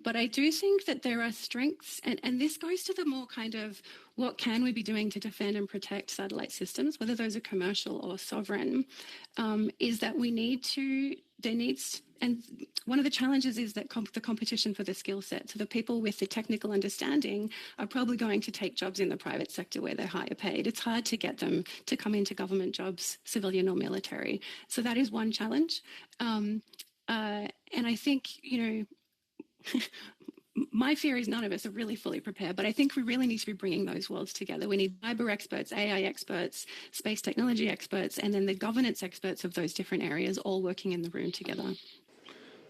But I do think that there are strengths, and this goes to the more kind of what can we be doing to defend and protect satellite systems, whether those are commercial or sovereign, is that and one of the challenges is that the competition for the skill set. So the people with the technical understanding are probably going to take jobs in the private sector where they're higher paid. It's hard to get them to come into government jobs, civilian or military. So that is one challenge. And I think, my fear is none of us are really fully prepared, but I think we really need to be bringing those worlds together. We need cyber experts, AI experts, space technology experts, and then the governance experts of those different areas all working in the room together.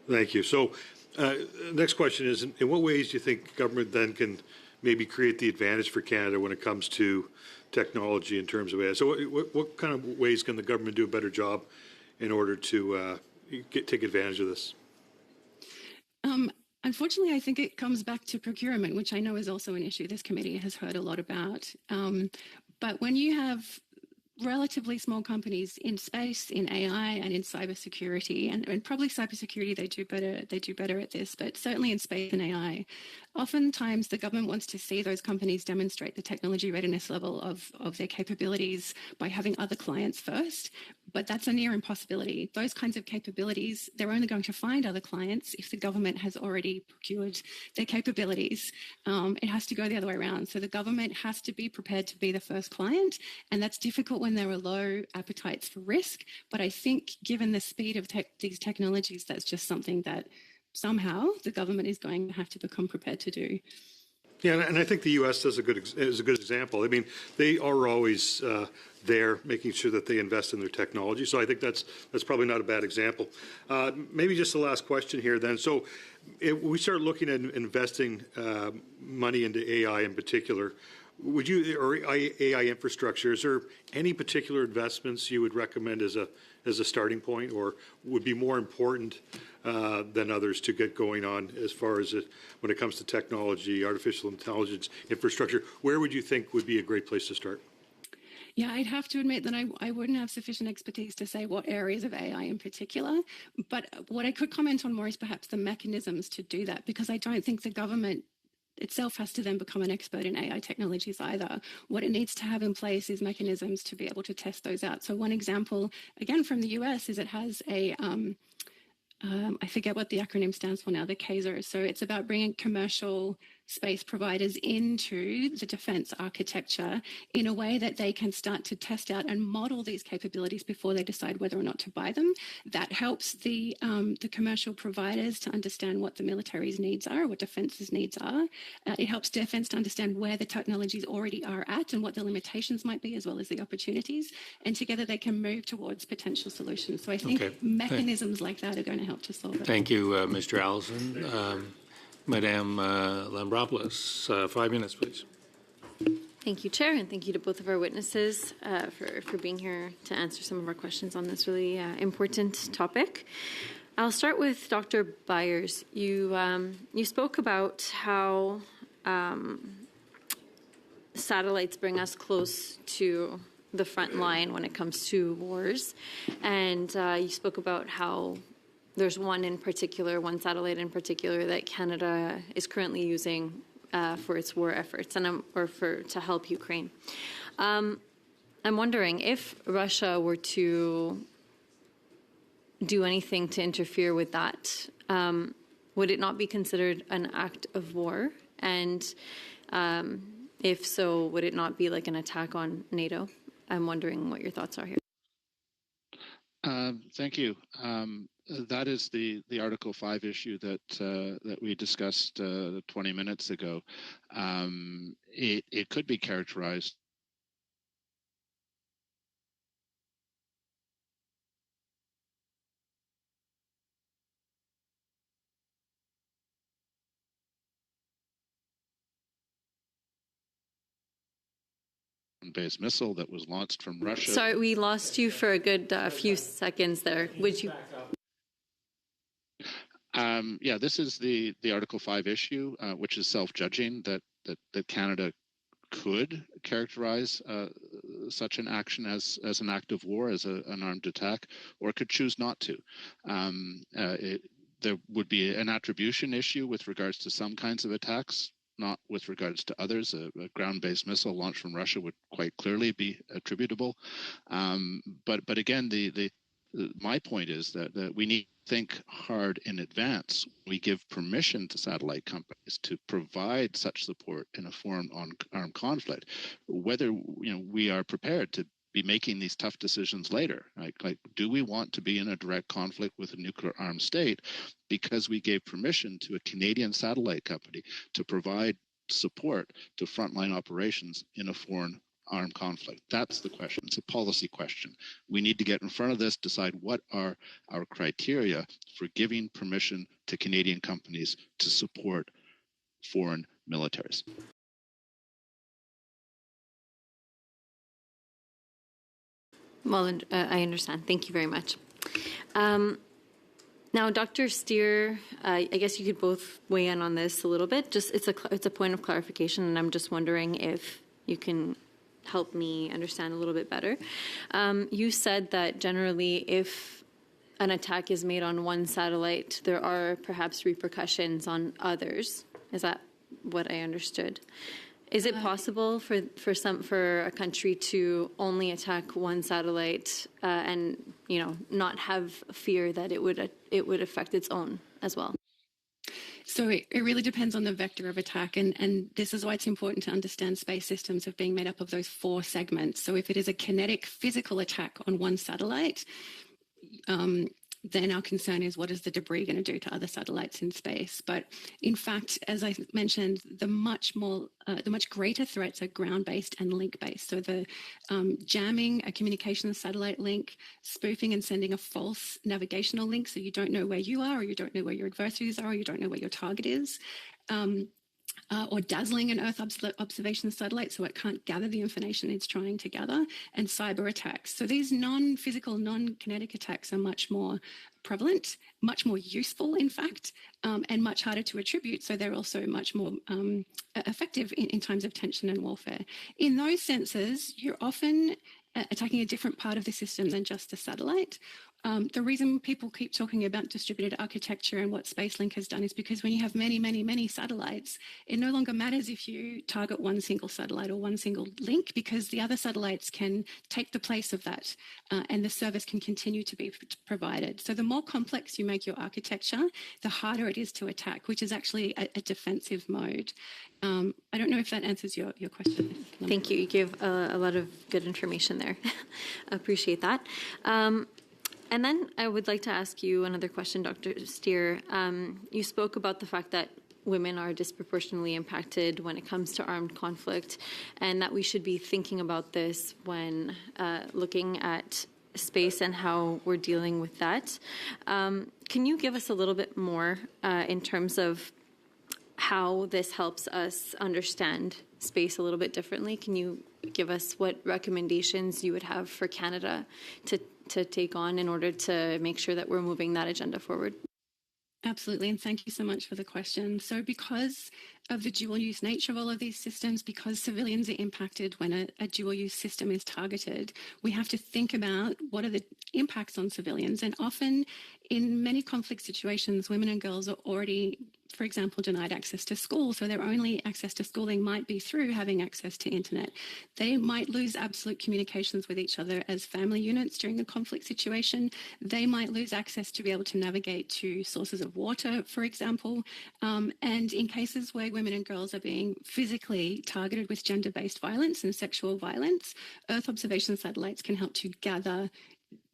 Thank you. So next question is, in what ways do you think government then can maybe create the advantage for Canada when it comes to technology in terms of AI? So what kind of ways can the government do a better job in order to take advantage of this? Unfortunately, I think it comes back to procurement, which I know is also an issue this committee has heard a lot about. But when you have relatively small companies in space, in AI, and in cybersecurity, and probably cybersecurity, they do better at this, but certainly in space and AI, oftentimes the government wants to see those companies demonstrate the technology readiness level of their capabilities by having other clients first. But that's a near impossibility. Those kinds of capabilities, they're only going to find other clients if the government has already procured their capabilities. It has to go the other way around. So the government has to be prepared to be the first client, and that's difficult when there are low appetites for risk. But I think given the speed of these technologies, that's just something that somehow the government is going to have to become prepared to do. Yeah, and I think the U.S. is a good example. I mean, they are always there, making sure that they invest in their technology. So I think that's probably not a bad example. Maybe just the last question here then. So if we start looking at investing money into AI in particular, or AI infrastructure, is there any particular investments you would recommend as a starting point, or would be more important than others to get going on as far as when it comes to technology, artificial intelligence, infrastructure? Where would you think would be a great place to start? Yeah, I'd have to admit that I wouldn't have sufficient expertise to say what areas of AI in particular, but what I could comment on more is perhaps the mechanisms to do that, because I don't think the government itself has to then become an expert in AI technologies either. What it needs to have in place is mechanisms to be able to test those out. So one example, again, from the US is it has a, I forget what the acronym stands for now, the CASER. So it's about bringing commercial space providers into the defense architecture in a way that they can start to test out and model these capabilities before they decide whether or not to buy them. That helps the commercial providers to understand what the military's needs are, what defense's needs are. It helps defense to understand where the technologies already are at and what the limitations might be, as well as the opportunities. And together they can move towards potential solutions. So I think mechanisms like that are going to help to solve it. Thank you, Mr. Allison. Madame Lambropoulos, 5 minutes, please. Thank you, Chair, and thank you to both of our witnesses for being here to answer some of our questions on this really important topic. I'll start with Dr. Byers. You spoke about how satellites bring us close to the front line when it comes to wars, and you spoke about how there's one satellite in particular that Canada is currently using for its war efforts to help Ukraine. I'm wondering if Russia were to do anything to interfere with that, would it not be considered an act of war? And if so, would it not be like an attack on NATO? I'm wondering what your thoughts are here. Thank you. That is the Article 5 issue that we discussed 20 minutes ago. It could be characterized based missile that was launched from Russia. Sorry, we lost you for a good few seconds there. Would you? Yeah, this is the Article 5 issue, which is self-judging that Canada could characterize such an action as an act of war, as an armed attack, or could choose not to. There would be an attribution issue with regards to some kinds of attacks, not with regards to others. A ground-based missile launched from Russia would quite clearly be attributable. But again, my point is that we need to think hard in advance. We give permission to satellite companies to provide such support in a foreign armed conflict, whether we are prepared to be making these tough decisions later. Like, do we want to be in a direct conflict with a nuclear armed state because we gave permission to a Canadian satellite company to provide support to frontline operations in a foreign armed conflict? That's the question. It's a policy question. We need to get in front of this, decide what are our criteria for giving permission to Canadian companies to support foreign militaries. Well, I understand. Thank you very much. Now, Dr. Steer, I guess you could both weigh in on this a little bit. Just it's a point of clarification, and I'm just wondering if you can help me understand a little bit better. You said that generally, if an attack is made on one satellite, there are perhaps repercussions on others. Is that what I understood? Is it possible for a country to only attack one satellite and not have fear that it would affect its own as well? So it really depends on the vector of attack, and this is why it's important to understand space systems of being made up of those 4 segments. So if it is a kinetic physical attack on one satellite, then our concern is what is the debris going to do to other satellites in space. But in fact, as I mentioned, the much greater threats are ground-based and link-based. So the jamming a communications satellite link, spoofing and sending a false navigational link so you don't know where you are, or you don't know where your adversaries are, or you don't know where your target is. Or dazzling an Earth observation satellite so it can't gather the information it's trying to gather, and cyber attacks. So these non-physical, non-kinetic attacks are much more prevalent, much more useful, in fact, and much harder to attribute. So they're also much more effective in times of tension and warfare. In those senses, you're often attacking a different part of the system than just a satellite. The reason people keep talking about distributed architecture and what SpaceLink has done is because when you have many, many, many satellites, it no longer matters if you target one single satellite or one single link, because the other satellites can take the place of that and the service can continue to be provided. So the more complex you make your architecture, the harder it is to attack, which is actually a defensive mode. I don't know if that answers your question. Thank you. You gave a lot of good information there. I appreciate that. And then I would like to ask you another question, Dr. Steer. You spoke about the fact that women are disproportionately impacted when it comes to armed conflict, and that we should be thinking about this when looking at space and how we're dealing with that. Can you give us a little bit more in terms of how this helps us understand space a little bit differently? Can you give us what recommendations you would have for Canada to to take on in order to make sure that we're moving that agenda forward? Absolutely, and thank you so much for the question. So because of the dual-use nature of all of these systems, because civilians are impacted when a dual-use system is targeted, we have to think about what are the impacts on civilians. And often in many conflict situations, women and girls are already, for example, denied access to school. So their only access to schooling might be through having access to internet. They might lose absolute communications with each other as family units during a conflict situation. They might lose access to be able to navigate to sources of water, for example. And in cases where women and girls are being physically targeted with gender-based violence and sexual violence, Earth observation satellites can help to gather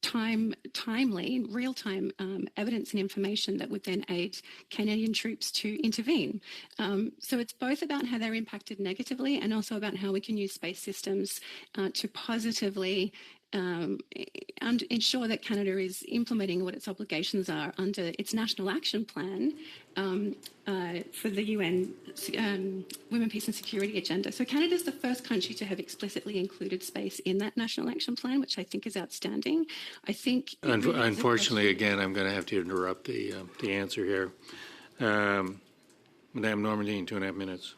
timely, real-time evidence and information that would then aid Canadian troops to intervene. So it's both about how they're impacted negatively and also about how we can use space systems to positively ensure that Canada is implementing what its obligations are under its National Action Plan for the UN Women, Peace and Security agenda. So Canada is the first country to have explicitly included space in that National Action Plan, which I think is outstanding. I think... Unfortunately, again, I'm going to have to interrupt the answer here. Madame Normandine, 2.5 minutes.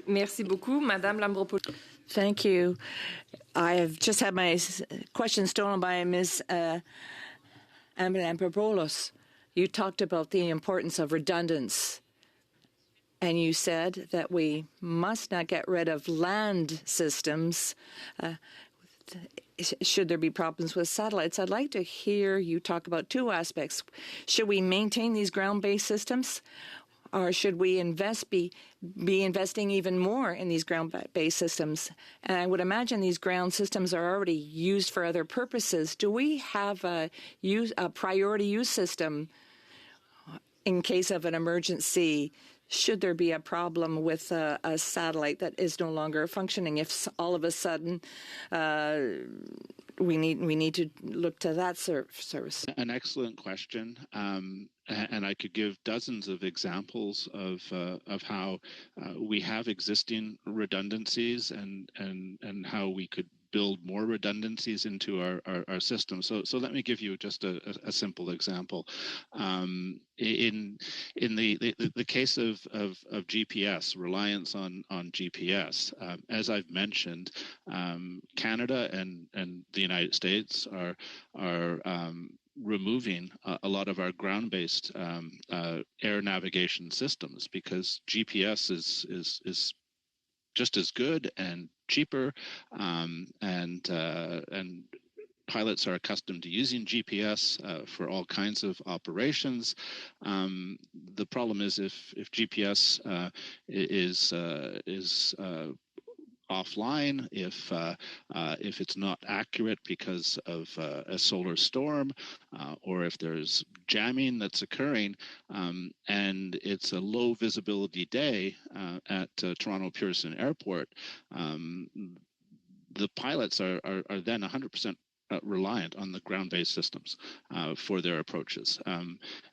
Merci beaucoup, Madame Lambropoulos. Thank you. I have just had my question stolen by Ms. Lambropoulos. You talked about the importance of redundance, and you said that we must not get rid of land systems should there be problems with satellites. I'd like to hear you talk about two aspects. Should we maintain these ground-based systems, or should we be investing even more in these ground-based systems? And I would imagine these ground systems are already used for other purposes. Do we have a priority use system in case of an emergency? Should there be a problem with a satellite that is no longer functioning? If all of a sudden we need to look to that service. An excellent question, and I could give dozens of examples of how we have existing redundancies and how we could build more redundancies into our system. So let me give you just a simple example. In the case of GPS, reliance on GPS, as I've mentioned, Canada and the United States are removing a lot of our ground-based air navigation systems because GPS is just as good and cheaper, and pilots are accustomed to using GPS for all kinds of operations. The problem is if GPS is offline, if it's not accurate because of a solar storm, or if there's jamming that's occurring, and it's a low visibility day at Toronto Pearson Airport, the pilots are then 100% reliant on the ground-based systems for their approaches.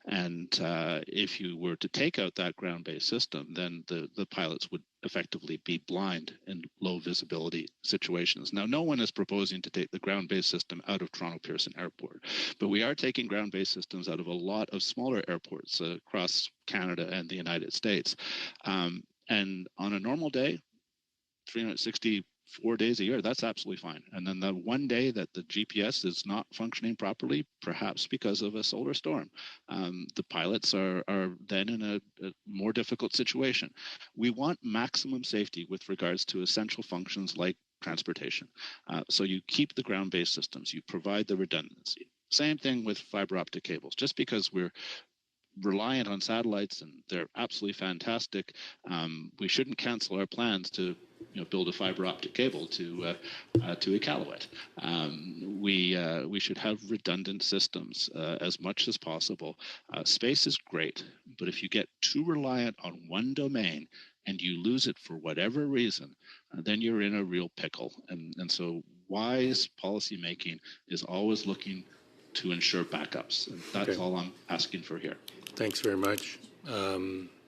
And if you were to take out that ground-based system, then the pilots would effectively be blind in low visibility situations. Now, no one is proposing to take the ground-based system out of Toronto Pearson Airport, but we are taking ground-based systems out of a lot of smaller airports across Canada and the United States. And on a normal day, 364 days a year, that's absolutely fine. And then the one day that the GPS is not functioning properly, perhaps because of a solar storm, the pilots are then in a more difficult situation. We want maximum safety with regards to essential functions like transportation. So you keep the ground-based systems, you provide the redundancy. Same thing with fiber optic cables. Just because we're reliant on satellites and they're absolutely fantastic, we shouldn't cancel our plans to build a fiber optic cable to Iqaluit. We should have redundant systems as much as possible. Space is great, but if you get too reliant on one domain and you lose it for whatever reason, then you're in a real pickle. And so wise policy making is always looking to ensure backups. And that's all I'm asking for here. Thanks very much.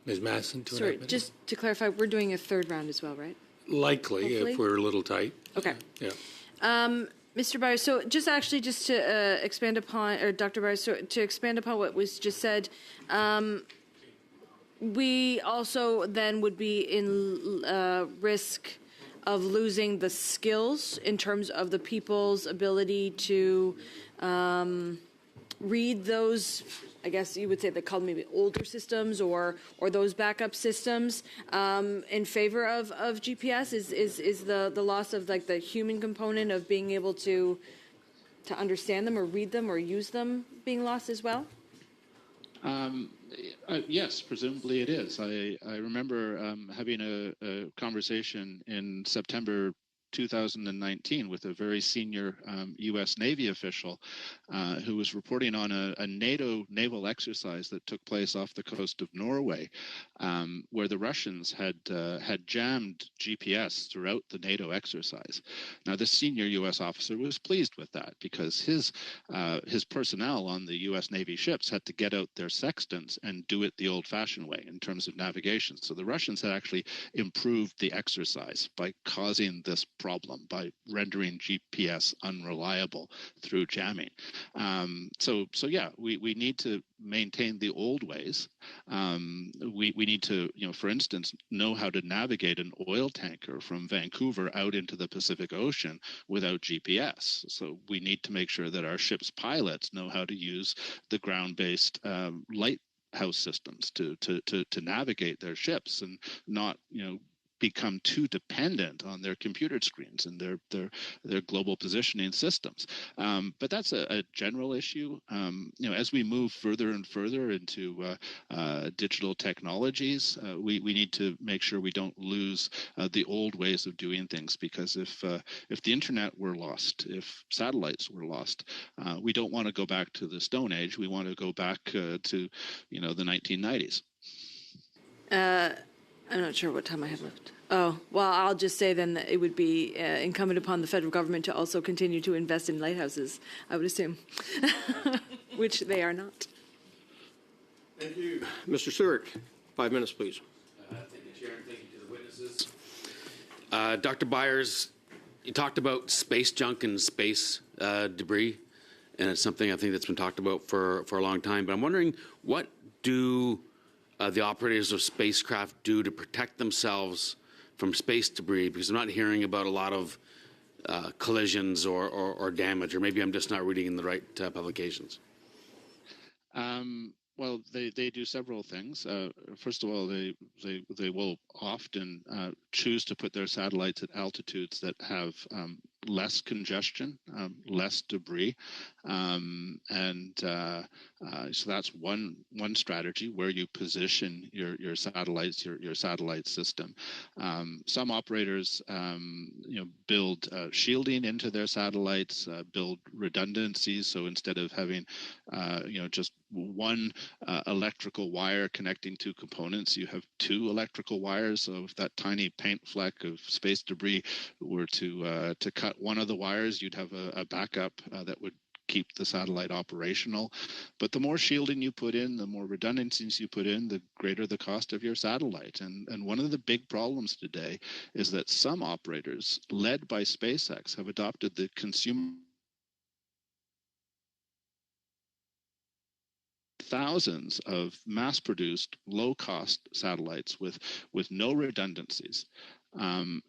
Ms. Masson, 2.5 Sorry, minutes. just to clarify, we're doing a third round as well, right? Likely, Hopefully. if we're a little tight. Okay. Yeah. Mr. Byers, so just to expand upon, or Dr. Byers, so to expand upon what was just said, we also then would be in risk of losing the skills in terms of the people's ability to read those, I guess you would say they call them maybe older systems or those backup systems in favor of GPS? Is the loss of like the human component of being able to understand them or read them or use them being lost as well? Yes, presumably it is. I remember having a conversation in September 2019 with a very senior U.S. Navy official who was reporting on a NATO naval exercise that took place off the coast of Norway, where the Russians had jammed GPS throughout the NATO exercise. Now, this senior U.S. officer was pleased with that because his personnel on the U.S. Navy ships had to get out their sextants and do it the old-fashioned way in terms of navigation. So the Russians had actually improved the exercise by causing this problem, by rendering GPS unreliable through jamming. So yeah, we need to maintain the old ways. We need to, for instance, know how to navigate an oil tanker from Vancouver out into the Pacific Ocean without GPS. So we need to make sure that our ship's pilots know how to use the ground-based lighthouse systems to navigate their ships and not, become too dependent on their computer screens and their global positioning systems. But that's a general issue. As we move further and further into digital technologies, we need to make sure we don't lose the old ways of doing things, because if the internet were lost, if satellites were lost, we don't want to go back to the Stone Age. We want to go back to the 1990s. I'm not sure what time I have left. Oh, well, I'll just say then that it would be incumbent upon the federal government to also continue to invest in lighthouses, I would assume, which they are not. Thank you. Mr. Stewart, 5 minutes, please. Thank you, Chair, and thank you to the witnesses. Dr. Byers, you talked about space junk and space debris, and it's something I think that's been talked about for a long time. But I'm wondering, what do the operators of spacecraft do to protect themselves from space debris? Because I'm not hearing about a lot of collisions or damage, or maybe I'm just not reading in the right publications. Well, they do several things. First of all, they will often choose to put their satellites at altitudes that have less congestion, less debris, so that's one strategy, where you position your satellites, your satellite system. Some operators, build shielding into their satellites, build redundancies. So instead of having, just one electrical wire connecting two components, you have two electrical wires. So if that tiny paint fleck of space debris were to cut one of the wires, you'd have a backup that would keep the satellite operational. But the more shielding you put in, the more redundancies you put in, the greater the cost of your satellite. And one of the big problems today is that some operators, led by SpaceX, have adopted the consumer thousands of mass-produced, low-cost satellites with no redundancies, and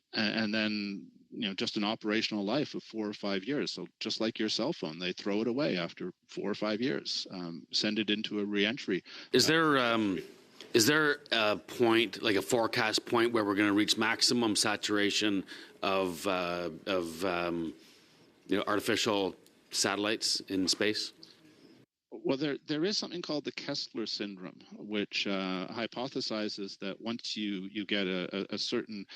then just an operational life of 4 or 5 years. So just like your cell phone, they throw it away after 4 or 5 years, send it into a reentry. Is there a point, like a forecast point, where we're going to reach maximum saturation of artificial satellites in space? Well, there is something called the Kessler syndrome, which hypothesizes that once you get a certain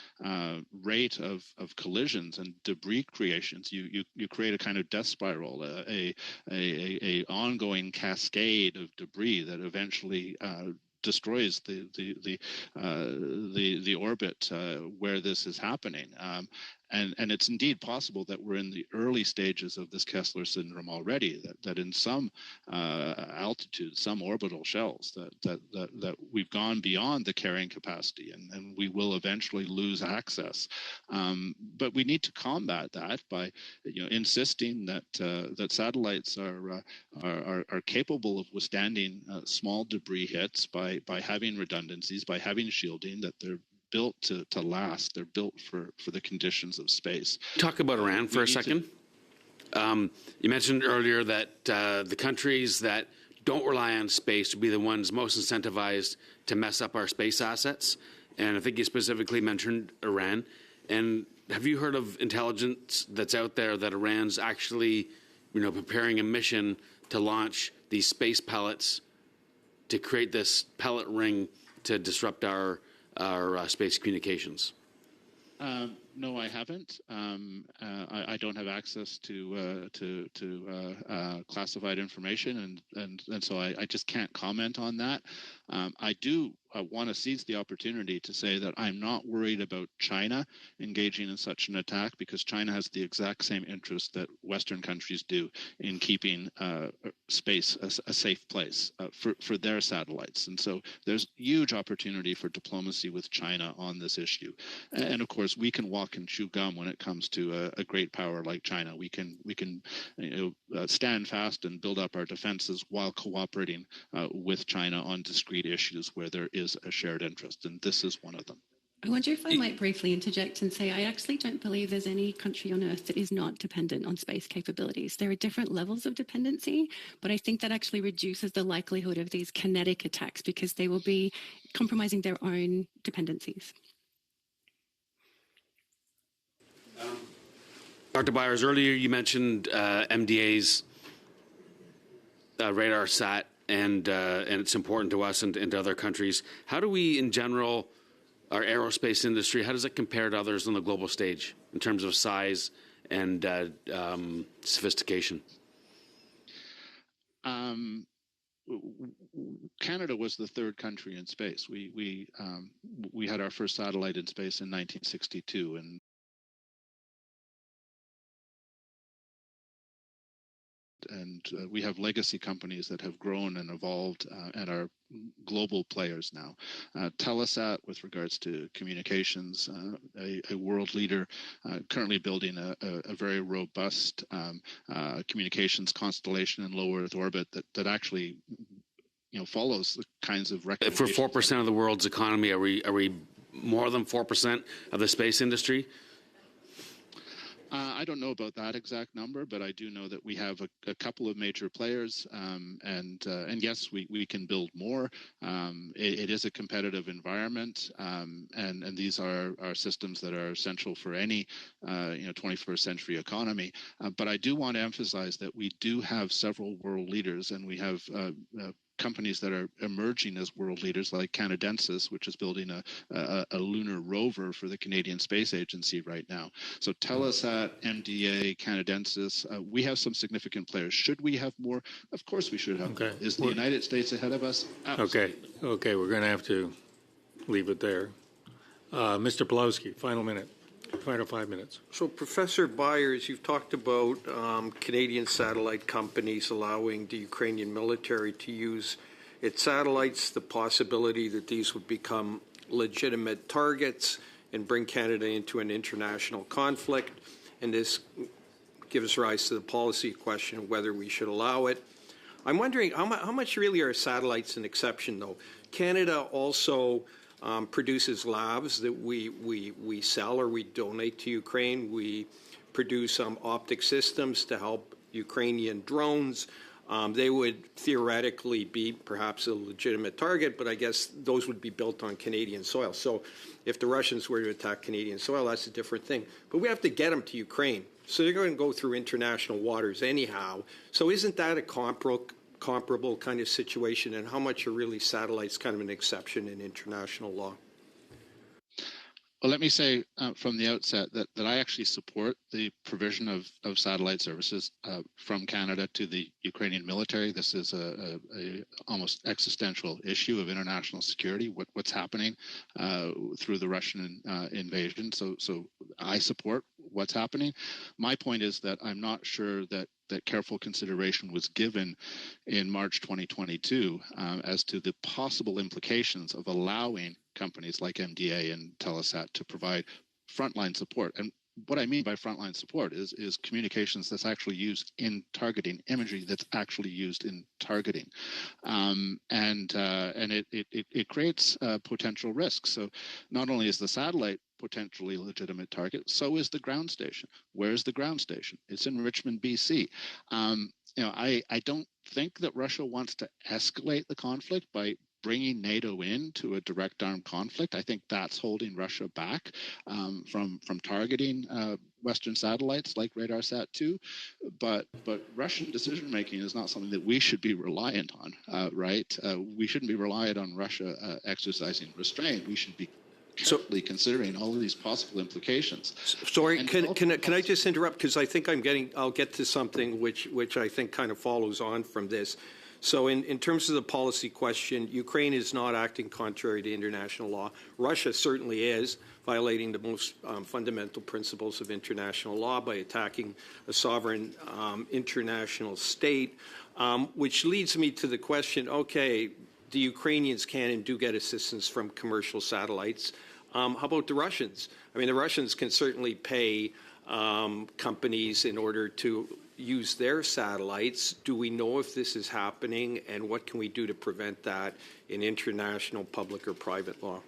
rate of collisions and debris creations, you create a kind of death spiral, a ongoing cascade of debris that eventually destroys the orbit where this is happening, And it's indeed possible that we're in the early stages of this Kessler syndrome already, that in some altitude, some orbital shells, that we've gone beyond the carrying capacity, and we will eventually lose access. But we need to combat that by insisting that satellites are capable of withstanding small debris hits by having redundancies, by having shielding, that they're built to last. They're built for the conditions of space. Talk about Iran for a second. You mentioned earlier that the countries that don't rely on space would be the ones most incentivized to mess up our space assets. And I think you specifically mentioned Iran. And have you heard of intelligence that's out there that Iran's actually, preparing a mission to launch these space pellets to create this pellet ring to disrupt our space communications? No, I haven't. I don't have access to classified information, and so I just can't comment on that. I do want to seize the opportunity to say that I'm not worried about China engaging in such an attack, because China has the exact same interest that Western countries do in keeping space a safe place for their satellites. And so there's huge opportunity for diplomacy with China on this issue. And of course, we can walk and chew gum when it comes to a great power like China. We can stand fast and build up our defenses while cooperating with China on discrete issues where there is a shared interest, and this is one of them. I wonder if I might briefly interject and say I actually don't believe there's any country on Earth that is not dependent on space capabilities. There are different levels of dependency, but I think that actually reduces the likelihood of these kinetic attacks because they will be compromising their own dependencies. Dr. Byers, earlier you mentioned MDA's radar sat, and it's important to us and to other countries. How do we, in general, our aerospace industry, how does it compare to others on the global stage in terms of size and sophistication? Canada was the third country in space. We had our first satellite in space in 1962, and we have legacy companies that have grown and evolved and are global players now. Telesat, with regards to communications, a world leader, currently building a very robust communications constellation in low Earth orbit that actually follows the kinds of recommendations. For 4% of the world's economy, are we more than 4% of the space industry? I don't know about that exact number, but I do know that we have a couple of major players, and yes, we can build more. It is a competitive environment, and these are systems that are essential for any 21st century economy. But I do want to emphasize that we do have several world leaders, and we have companies that are emerging as world leaders, like Canadensis, which is building a lunar rover for the Canadian Space Agency right now. So Telesat, MDA, Canadensis, we have some significant players. Should we have more? Of course we should have more. Is the United States ahead of us? Absolutely. Okay, we're going to have to leave it there. Mr. Pawlowski, final 5 minutes. So, Professor Byers, you've talked about Canadian satellite companies allowing the Ukrainian military to use its satellites, the possibility that these would become legitimate targets and bring Canada into an international conflict. And this gives rise to the policy question of whether we should allow it. I'm wondering, how much really are satellites an exception, though? Canada also produces labs that we sell or we donate to Ukraine. We produce optic systems to help Ukrainian drones. They would theoretically be perhaps a legitimate target, but I guess those would be built on Canadian soil. So if the Russians were to attack Canadian soil, that's a different thing. But we have to get them to Ukraine. So they're going to go through international waters anyhow. So isn't that a comparable kind of situation, and how much are really satellites kind of an exception in international law? Well, let me say from the outset that I actually support the provision of satellite services from Canada to the Ukrainian military. This is a almost existential issue of international security, what's happening through the Russian invasion. So I support what's happening. My point is that I'm not sure that careful consideration was given in March 2022 as to the possible implications of allowing companies like MDA and Telesat to provide frontline support. And what I mean by frontline support is communications that's actually used in targeting, imagery that's actually used in targeting, and it creates potential risks. So not only is the satellite potentially legitimate target, so is the ground station. Where's the ground station? It's in Richmond, BC. I don't think that Russia wants to escalate the conflict by bringing NATO into a direct armed conflict. I think that's holding Russia back from targeting Western satellites like RadarSat-2. But Russian decision making is not something that we should be reliant on, right? We shouldn't be reliant on Russia exercising restraint. We should be carefully considering all of these possible implications. Sorry, can I just interrupt, because I think I'll get to something which I think kind of follows on from this. So in terms of the policy question, Ukraine is not acting contrary to international law. Russia certainly is, violating the most fundamental principles of international law by attacking a sovereign international state, which leads me to the question, okay, the Ukrainians can and do get assistance from commercial satellites. How about the Russians? I mean, the Russians can certainly pay companies in order to use their satellites. Do we know if this is happening, and what can we do to prevent that in international public or private law?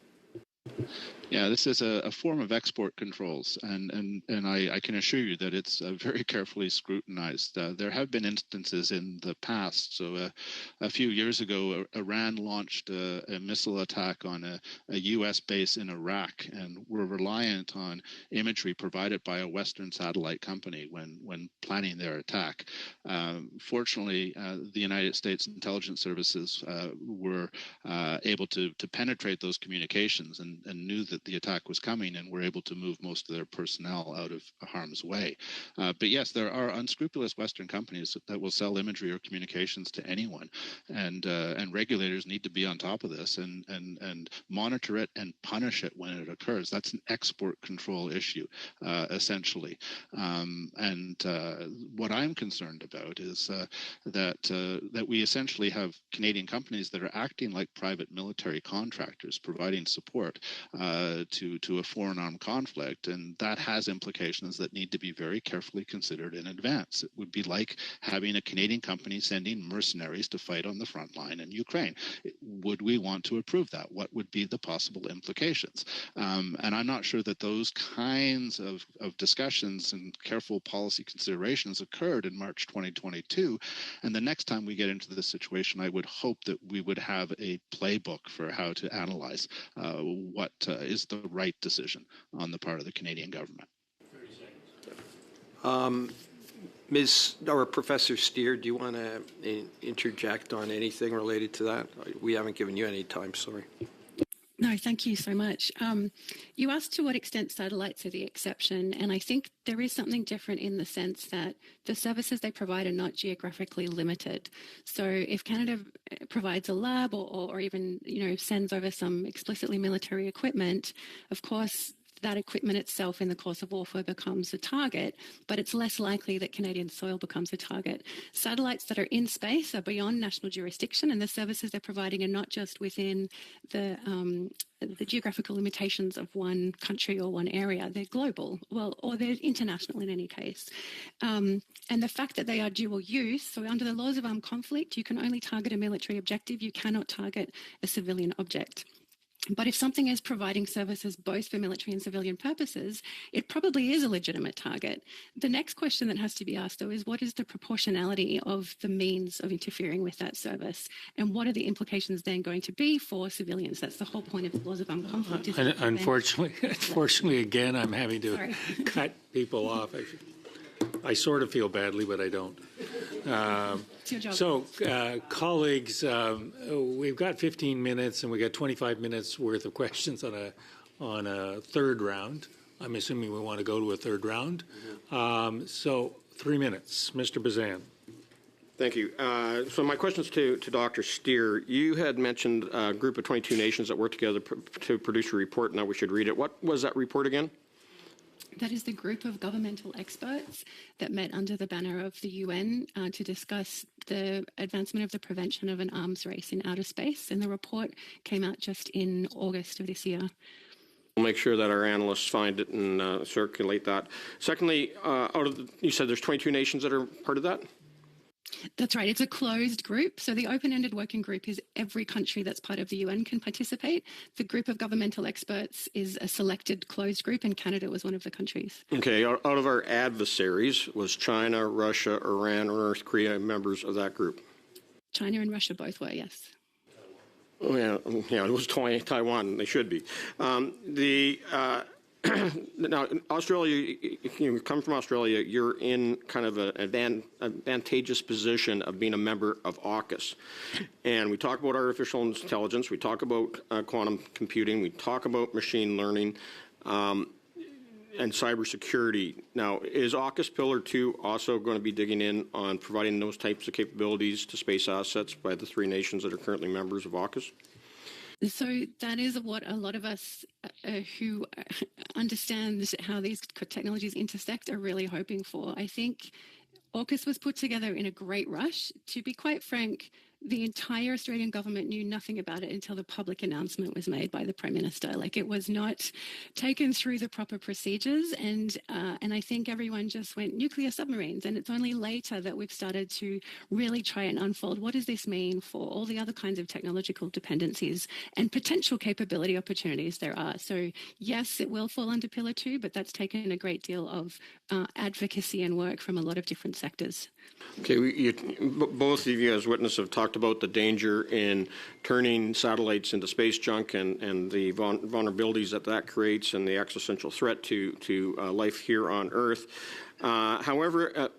Yeah, this is a form of export controls, and I can assure you that it's very carefully scrutinized. There have been instances in the past. So a few years ago, Iran launched a missile attack on a U.S. base in Iraq, and were reliant on imagery provided by a Western satellite company when planning their attack. Fortunately, the United States intelligence services were able to penetrate those communications and knew that the attack was coming, and were able to move most of their personnel out of harm's way. But yes, there are unscrupulous Western companies that will sell imagery or communications to anyone, and regulators need to be on top of this and monitor it and punish it when it occurs. That's an export control issue, essentially. And what I'm concerned about is that we essentially have Canadian companies that are acting like private military contractors, providing support to a foreign armed conflict, and that has implications that need to be very carefully considered in advance. It would be like having a Canadian company sending mercenaries to fight on the front line in Ukraine. Would we want to approve that? What would be the possible implications? And I'm not sure that those kinds of discussions and careful policy considerations occurred in March 2022. And the next time we get into this situation, I would hope that we would have a playbook for how to analyze what is the right decision on the part of the Canadian government. Ms. or Professor Steer, do you want to interject on anything related to that? We haven't given you any time, sorry. No, thank you so much. You asked to what extent satellites are the exception, and I think there is something different in the sense that the services they provide are not geographically limited. So if Canada provides a lab or even, sends over some explicitly military equipment, of course, that equipment itself in the course of warfare becomes a target, but it's less likely that Canadian soil becomes a target. Satellites that are in space are beyond national jurisdiction, and the services they're providing are not just within the geographical limitations of one country or one area. They're global, or they're international in any case. And the fact that they are dual use, so under the laws of armed conflict, you can only target a military objective, you cannot target a civilian object. But if something is providing services both for military and civilian purposes, it probably is a legitimate target. The next question that has to be asked, though, is what is the proportionality of the means of interfering with that service? And what are the implications then going to be for civilians? That's the whole point of the laws of armed conflict. Unfortunately, again, I'm having to cut people off. I sort of feel badly, but I don't. Colleagues, we've got 15 minutes and we got 25 minutes worth of questions on a third round. I'm assuming we want to go to a third round. So 3 minutes. Mr. Bazan. Thank you. So my question's to Dr. Steer. You had mentioned a group of 22 nations that worked together to produce a report, and that we should read it. What was that report again? That is the group of governmental experts that met under the banner of the UN to discuss the advancement of the prevention of an arms race in outer space. And the report came out just in August of this year. We'll make sure that our analysts find it and circulate that. Secondly, you said there's 22 nations that are part of that? That's right. It's a closed group. So the open-ended working group is every country that's part of the UN can participate. The group of governmental experts is a selected closed group, and Canada was one of the countries. Okay. Out of our adversaries, was China, Russia, Iran, or North Korea members of that group? China and Russia both were, yes. Oh, yeah, it was Taiwan. They should be. Now, Australia, you come from Australia, you're in kind of an advantageous position of being a member of AUKUS. And we talk about artificial intelligence, we talk about quantum computing, we talk about machine learning and cybersecurity. Now, is AUKUS Pillar 2 also going to be digging in on providing those types of capabilities to space assets by the 3 nations that are currently members of AUKUS? So that is what a lot of us who understand how these technologies intersect are really hoping for. I think AUKUS was put together in a great rush. To be quite frank, the entire Australian government knew nothing about it until the public announcement was made by the Prime Minister. Like, it was not taken through the proper procedures, and I think everyone just went nuclear submarines. And it's only later that we've started to really try and unfold what does this mean for all the other kinds of technological dependencies and potential capability opportunities there are. So yes, it will fall under Pillar 2, but that's taken a great deal of advocacy and work from a lot of different sectors. Okay, both of you as witnesses have talked about the danger in turning satellites into space junk and the vulnerabilities that creates and the existential threat to life here on Earth. However,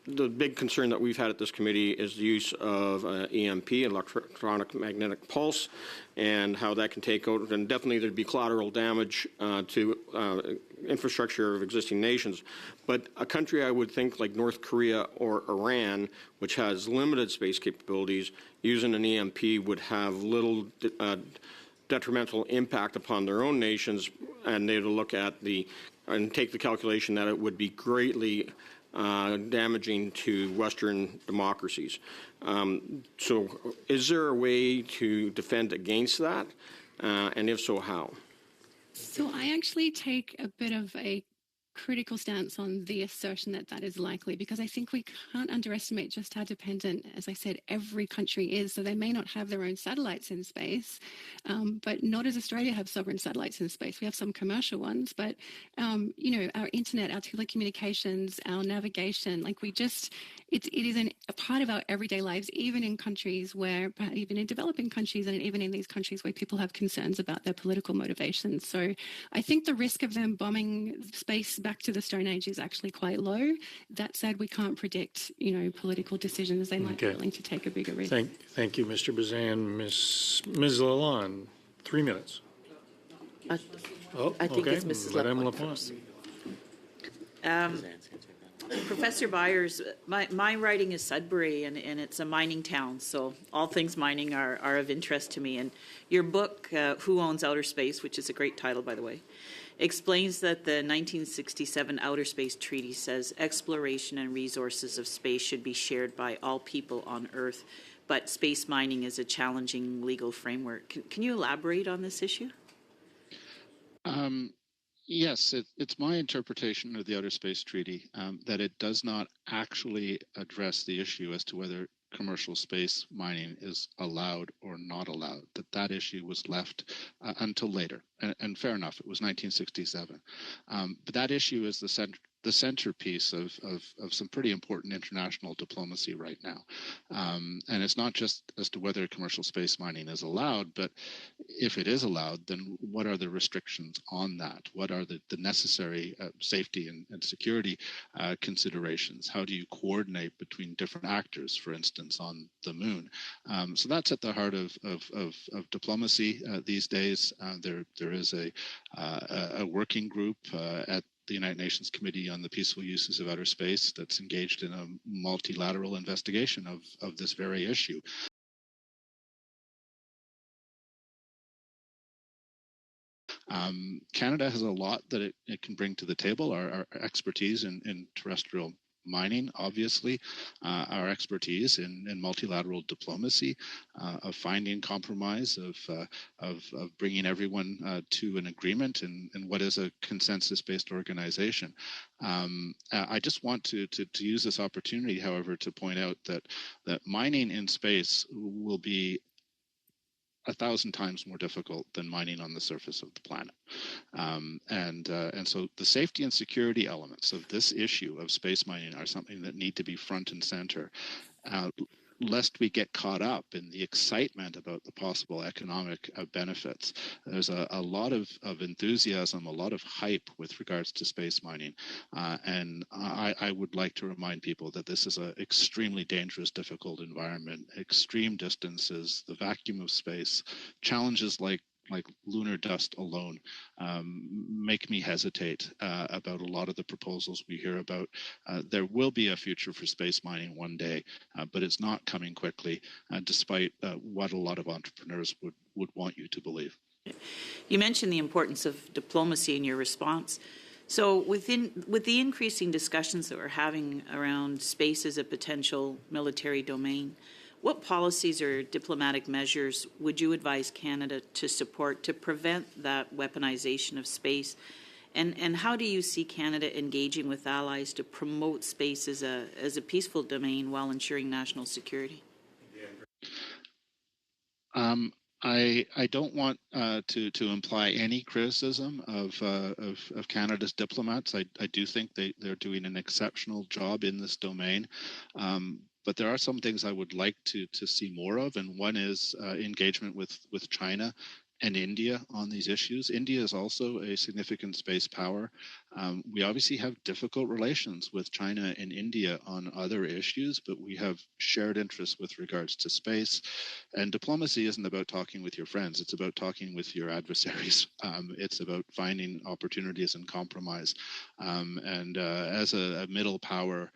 the big concern that we've had at this committee is the use of EMP, electronic magnetic pulse, and how that can take out, and definitely there'd be collateral damage to infrastructure of existing nations. But a country I would think like North Korea or Iran, which has limited space capabilities, using an EMP would have little detrimental impact upon their own nations, and they would look at and take the calculation that it would be greatly damaging to Western democracies. So is there a way to defend against that? And if so, how? So I actually take a bit of a critical stance on the assertion that that is likely, because I think we can't underestimate just how dependent, as I said, every country is. So they may not have their own satellites in space, but not as Australia have sovereign satellites in space. We have some commercial ones, but our internet, our telecommunications, our navigation, it is a part of our everyday lives, even in countries where, even in developing countries and even in these countries where people have concerns about their political motivations. So I think the risk of them bombing space back to the Stone Age is actually quite low. That said, we can't predict, political decisions. They might be willing to take a bigger risk. Thank you, Mr. Bazan. Ms. Lalonde, 3 minutes. I think it's Mrs. Madame Lapointe. Professor Byers, my writing is Sudbury, and it's a mining town, so all things mining are of interest to me. And your book, Who Owns Outer Space, which is a great title, by the way, explains that the 1967 Outer Space Treaty says exploration and resources of space should be shared by all people on Earth, but space mining is a challenging legal framework. Can you elaborate on this issue? Yes, it's my interpretation of the Outer Space Treaty that it does not actually address the issue as to whether commercial space mining is allowed or not allowed, that issue was left until later. And fair enough, it was 1967. But that issue is the centerpiece of some pretty important international diplomacy right now. And it's not just as to whether commercial space mining is allowed, but if it is allowed, then what are the restrictions on that? What are the necessary safety and security considerations? How do you coordinate between different actors, for instance, on the moon? So that's at the heart of diplomacy these days. There is a working group at the United Nations Committee on the Peaceful Uses of Outer Space that's engaged in a multilateral investigation of this very issue. Canada has a lot that it can bring to the table. Our expertise in terrestrial mining, obviously, our expertise in multilateral diplomacy, of finding compromise, of bringing everyone to an agreement in what is a consensus-based organization. I just want to use this opportunity, however, to point out that mining in space will be 1,000 times more difficult than mining on the surface of the planet. And so the safety and security elements of this issue of space mining are something that need to be front and center, lest we get caught up in the excitement about the possible economic benefits. There's a lot of enthusiasm, a lot of hype with regards to space mining. And I would like to remind people that this is an extremely dangerous, difficult environment, extreme distances, the vacuum of space, challenges like lunar dust alone make me hesitate about a lot of the proposals we hear about. There will be a future for space mining one day, but it's not coming quickly, despite what a lot of entrepreneurs would want you to believe. You mentioned the importance of diplomacy in your response. So with the increasing discussions that we're having around space as a potential military domain, what policies or diplomatic measures would you advise Canada to support to prevent that weaponization of space? And how do you see Canada engaging with allies to promote space as a peaceful domain while ensuring national security? I don't want to imply any criticism of Canada's diplomats. I do think they're doing an exceptional job in this domain. But there are some things I would like to see more of, and one is engagement with China and India on these issues. India is also a significant space power. We obviously have difficult relations with China and India on other issues, but we have shared interests with regards to space. And diplomacy isn't about talking with your friends, it's about talking with your adversaries. It's about finding opportunities and compromise. And as a middle power,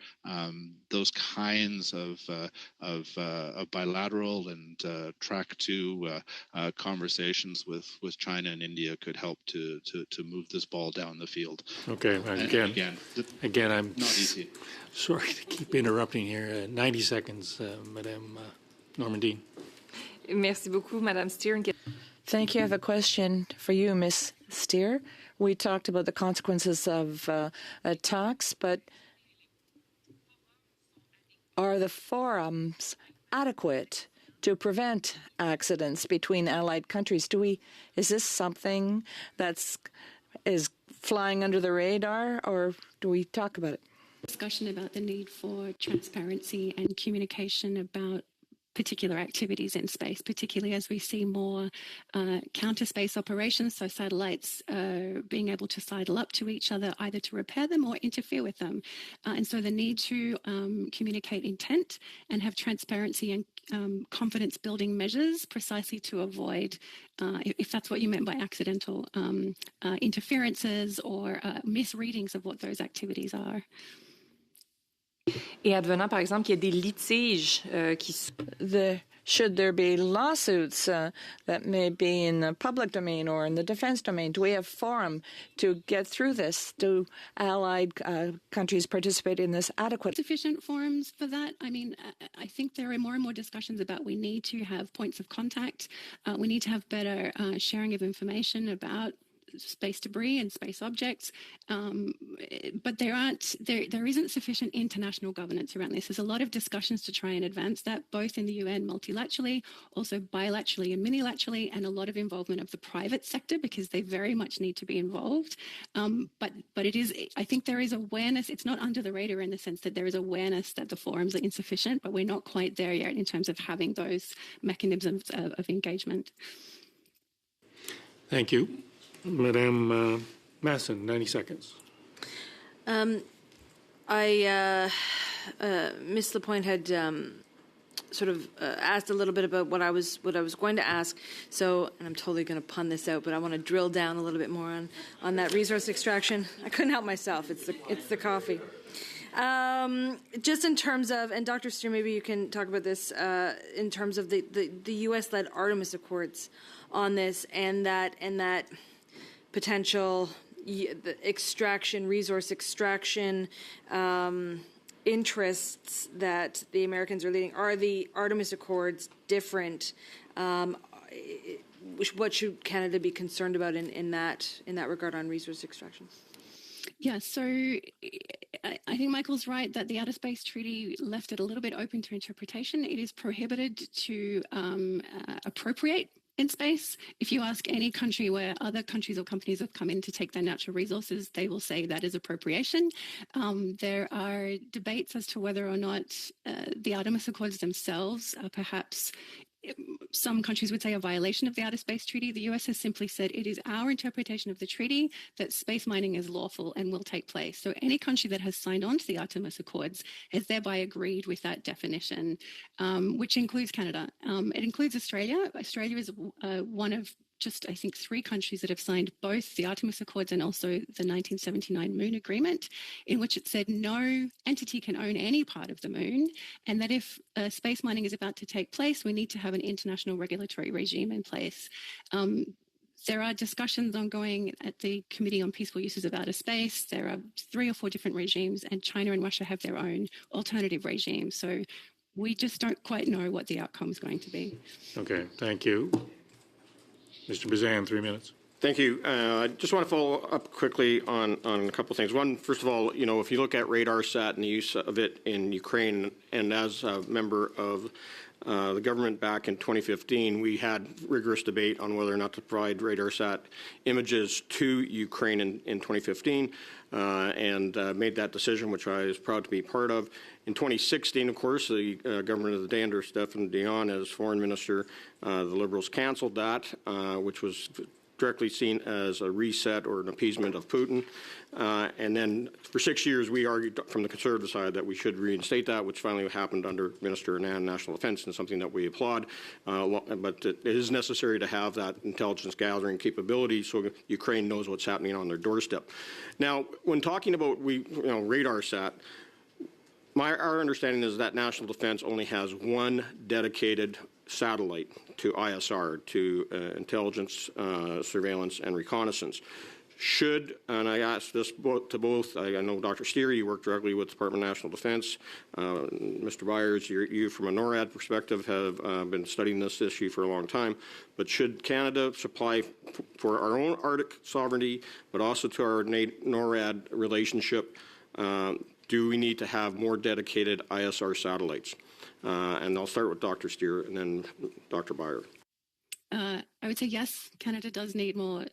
those kinds of bilateral and track two conversations with China and India could help to move this ball down the field. Okay, again, I'm not easy. Sorry to keep interrupting here. 90 seconds, Madame Normandine. Merci beaucoup, Madame Steer. Thank you. I have a question for you, Ms. Steer. We talked about the consequences of attacks, but are the forums adequate to prevent accidents between allied countries? Is this something is flying under the radar, or do we talk about it? Discussion about the need for transparency and communication about particular activities in space, particularly as we see more counter space operations, so satellites being able to sidle up to each other, either to repair them or interfere with them. And so the need to communicate intent and have transparency and confidence building measures precisely to avoid, if that's what you meant by accidental interferences or misreadings of what those activities are. Et advenant, par exemple, qu'il y a des litiges should there be lawsuits that may be in the public domain or in the defense domain? Do we have forum to get through this? Do allied countries participate in this adequately? Sufficient forums for that? I mean, I think there are more and more discussions about we need to have points of contact. We need to have better sharing of information about space debris and space objects, but there isn't sufficient international governance around this. There's a lot of discussions to try and advance that, both in the UN multilaterally, also bilaterally and minilaterally, and a lot of involvement of the private sector, because they very much need to be involved. But it is, I think there is awareness. It's not under the radar in the sense that there is awareness that the forums are insufficient, but we're not quite there yet in terms of having those mechanisms of engagement. Thank you. Madame Masson, 90 seconds. Ms. Lapointe had sort of asked a little bit about what I was going to ask. So, and I'm totally going to pun this out, but I want to drill down a little bit more on that resource extraction. I couldn't help myself. It's the coffee. Just in terms of, and Dr. Steer, maybe you can talk about this in terms of the U.S.-led Artemis Accords on this, and that potential the extraction, resource extraction interests that the Americans are leading? Are the Artemis Accords different? What should Canada be concerned about in that regard on resource extraction? Yeah, so I think Michael's right that the Outer Space Treaty left it a little bit open to interpretation. It is prohibited to appropriate in space. If you ask any country where other countries or companies have come in to take their natural resources, they will say that is appropriation. There are debates as to whether or not the Artemis Accords themselves are perhaps, some countries would say, a violation of the Outer Space Treaty. The US has simply said it is our interpretation of the treaty that space mining is lawful and will take place. So any country that has signed on to the Artemis Accords has thereby agreed with that definition, which includes Canada. It includes Australia. Australia is one of just, I think, 3 countries that have signed both the Artemis Accords and also the 1979 Moon Agreement, in which it said no entity can own any part of the moon, and that if space mining is about to take place, we need to have an international regulatory regime in place. There are discussions ongoing at the Committee on Peaceful Uses of Outer Space. There are 3 or 4 different regimes, and China and Russia have their own alternative regimes. So we just don't quite know what the outcome is going to be. Okay, thank you. Mr. Bazan, 3 minutes. Thank you. I just want to follow up quickly on a couple of things. One, first of all, if you look at RadarSat and the use of it in Ukraine, and as a member of the government back in 2015, we had rigorous debate on whether or not to provide RadarSat images to Ukraine in 2015, and made that decision, which I was proud to be part of. In 2016, of course, the government of the day under Stéphane Dion as foreign minister, the Liberals canceled that, which was directly seen as a reset or an appeasement of Putin. And then for 6 years, we argued from the Conservative side that we should reinstate that, which finally happened under Minister Annan, National Defense, and something that we applaud. But it is necessary to have that intelligence gathering capability so Ukraine knows what's happening on their doorstep. Now, when talking about RadarSat, our understanding is that National Defense only has one dedicated satellite to ISR, to intelligence, surveillance, and reconnaissance. And I asked this to both, I know Dr. Steer, you work directly with the Department of National Defense. Mr. Byers, you from a NORAD perspective have been studying this issue for a long time. But should Canada supply for our own Arctic sovereignty, but also to our NORAD relationship, do we need to have more dedicated ISR satellites? And I'll start with Dr. Steer and then Dr. Byers. I would say yes, Canada does need more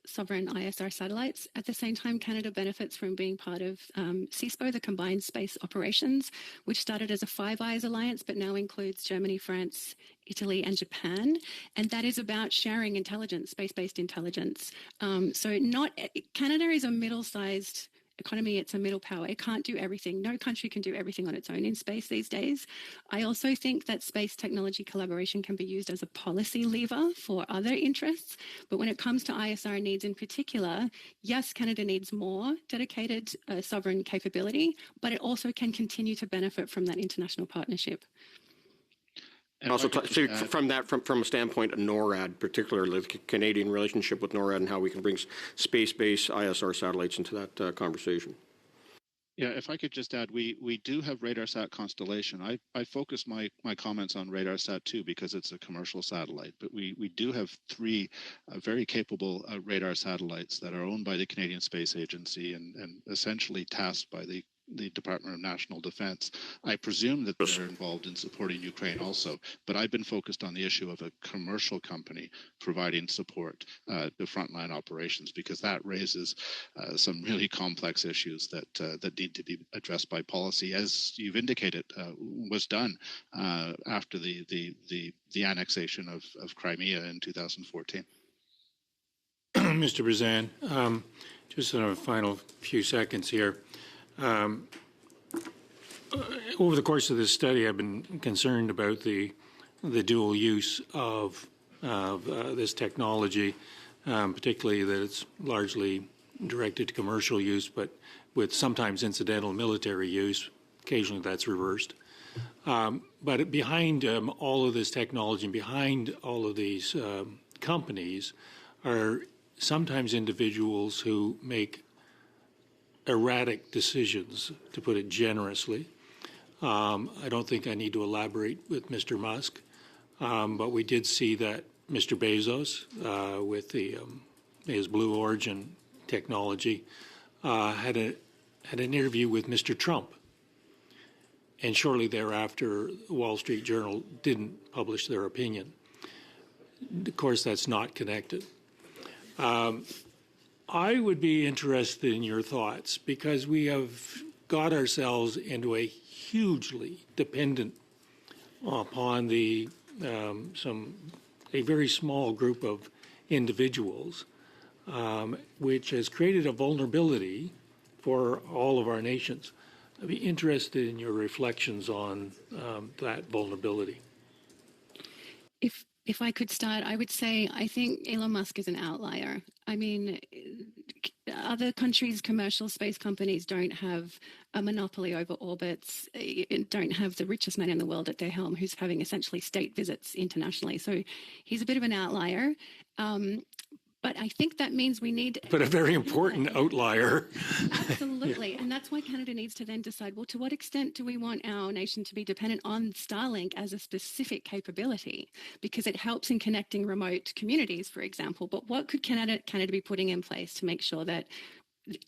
sovereign ISR satellites. At the same time, Canada benefits from being part of CISPO, the Combined Space Operations, which started as a Five Eyes alliance, but now includes Germany, France, Italy, and Japan. And that is about sharing intelligence, space-based intelligence. Canada is a middle-sized economy. It's a middle power. It can't do everything. No country can do everything on its own in space these days. I also think that space technology collaboration can be used as a policy lever for other interests. But when it comes to ISR needs in particular, yes, Canada needs more dedicated sovereign capability, but it also can continue to benefit from that international partnership. And also, from a standpoint of NORAD, particularly the Canadian relationship with NORAD and how we can bring space-based ISR satellites into that conversation. Yeah, if I could just add, we do have RadarSat Constellation. I focus my comments on RadarSat 2 because it's a commercial satellite, but we do have 3 very capable radar satellites that are owned by the Canadian Space Agency and essentially tasked by the Department of National Defense. I presume that they're involved in supporting Ukraine also, but I've been focused on the issue of a commercial company providing support to frontline operations because that raises some really complex issues that need to be addressed by policy, as you've indicated was done after the annexation of Crimea in 2014. Mr. Brazan, just in a final few seconds here. Over the course of this study, I've been concerned about the dual use of this technology, particularly that it's largely directed to commercial use, but with sometimes incidental military use. Occasionally that's reversed. But behind all of this technology and behind all of these companies are sometimes individuals who make erratic decisions, to put it generously. I don't think I need to elaborate with Mr. Musk, but we did see that Mr. Bezos, with his Blue Origin technology, had an interview with Mr. Trump. And shortly thereafter, the Wall Street Journal didn't publish their opinion. Of course, that's not connected. I would be interested in your thoughts, because we have got ourselves into a hugely dependent upon a very small group of individuals, which has created a vulnerability for all of our nations. I'd be interested in your reflections on that vulnerability. If I could start, I would say I think Elon Musk is an outlier. I mean, other countries' commercial space companies don't have a monopoly over orbits, don't have the richest man in the world at their helm who's having essentially state visits internationally. So he's a bit of an outlier. But I think that means we need... But a very important outlier. Absolutely. And that's why Canada needs to then decide, well, to what extent do we want our nation to be dependent on Starlink as a specific capability? Because it helps in connecting remote communities, for example. But what could Canada be putting in place to make sure that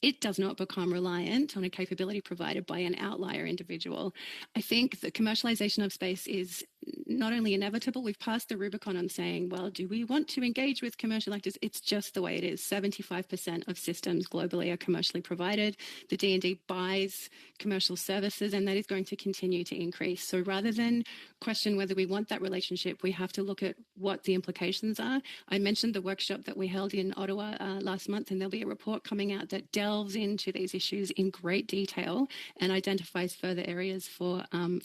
it does not become reliant on a capability provided by an outlier individual? I think the commercialization of space is not only inevitable, we've passed the Rubicon on saying, well, do we want to engage with commercial actors? It's just the way it is. 75% of systems globally are commercially provided. The D&D buys commercial services, and that is going to continue to increase. So rather than question whether we want that relationship, we have to look at what the implications are. I mentioned the workshop that we held in Ottawa last month, and there'll be a report coming out that delves into these issues in great detail and identifies further areas for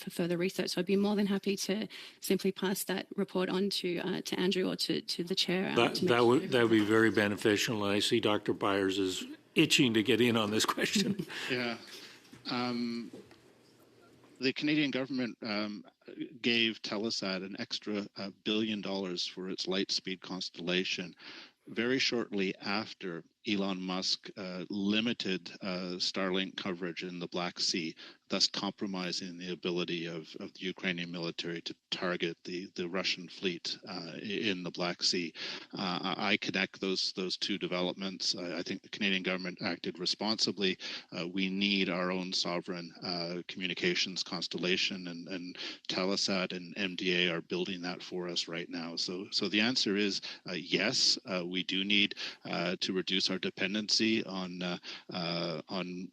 further research. So I'd be more than happy to simply pass that report on to Andrew or to the chair. That would be very beneficial. And I see Dr. Byers is itching to get in on this question. Yeah. The Canadian government gave Telesat an extra $1 billion for its Lightspeed constellation very shortly after Elon Musk limited Starlink coverage in the Black Sea, thus compromising the ability of the Ukrainian military to target the Russian fleet in the Black Sea. I connect those two developments. I think the Canadian government acted responsibly. We need our own sovereign communications constellation, and Telesat and MDA are building that for us right now. So the answer is yes, we do need to reduce our dependency on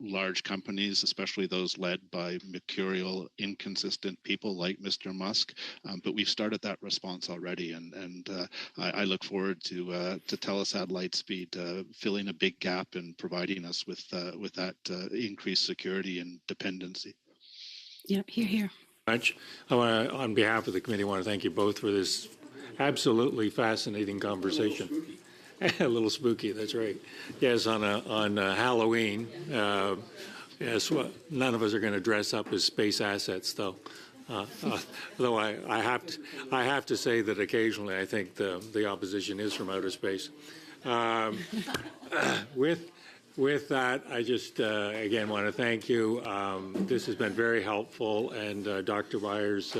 large companies, especially those led by mercurial, inconsistent people like Mr. Musk. But we've started that response already, and I look forward to Telesat Lightspeed filling a big gap and providing us with that increased security and dependency. Yep, hear. On behalf of the committee, I want to thank you both for this absolutely fascinating conversation. A little spooky, that's right. Yes, on Halloween. Yes, well, none of us are going to dress up as space assets, though. Though I have to say that occasionally I think the opposition is from outer space. With that, I just again want to thank you. This has been very helpful, and Dr. Byers.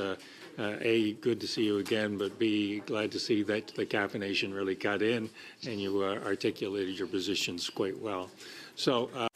A, good to see you again, but B, glad to see that the caffeination really cut in and you articulated your positions quite well. So.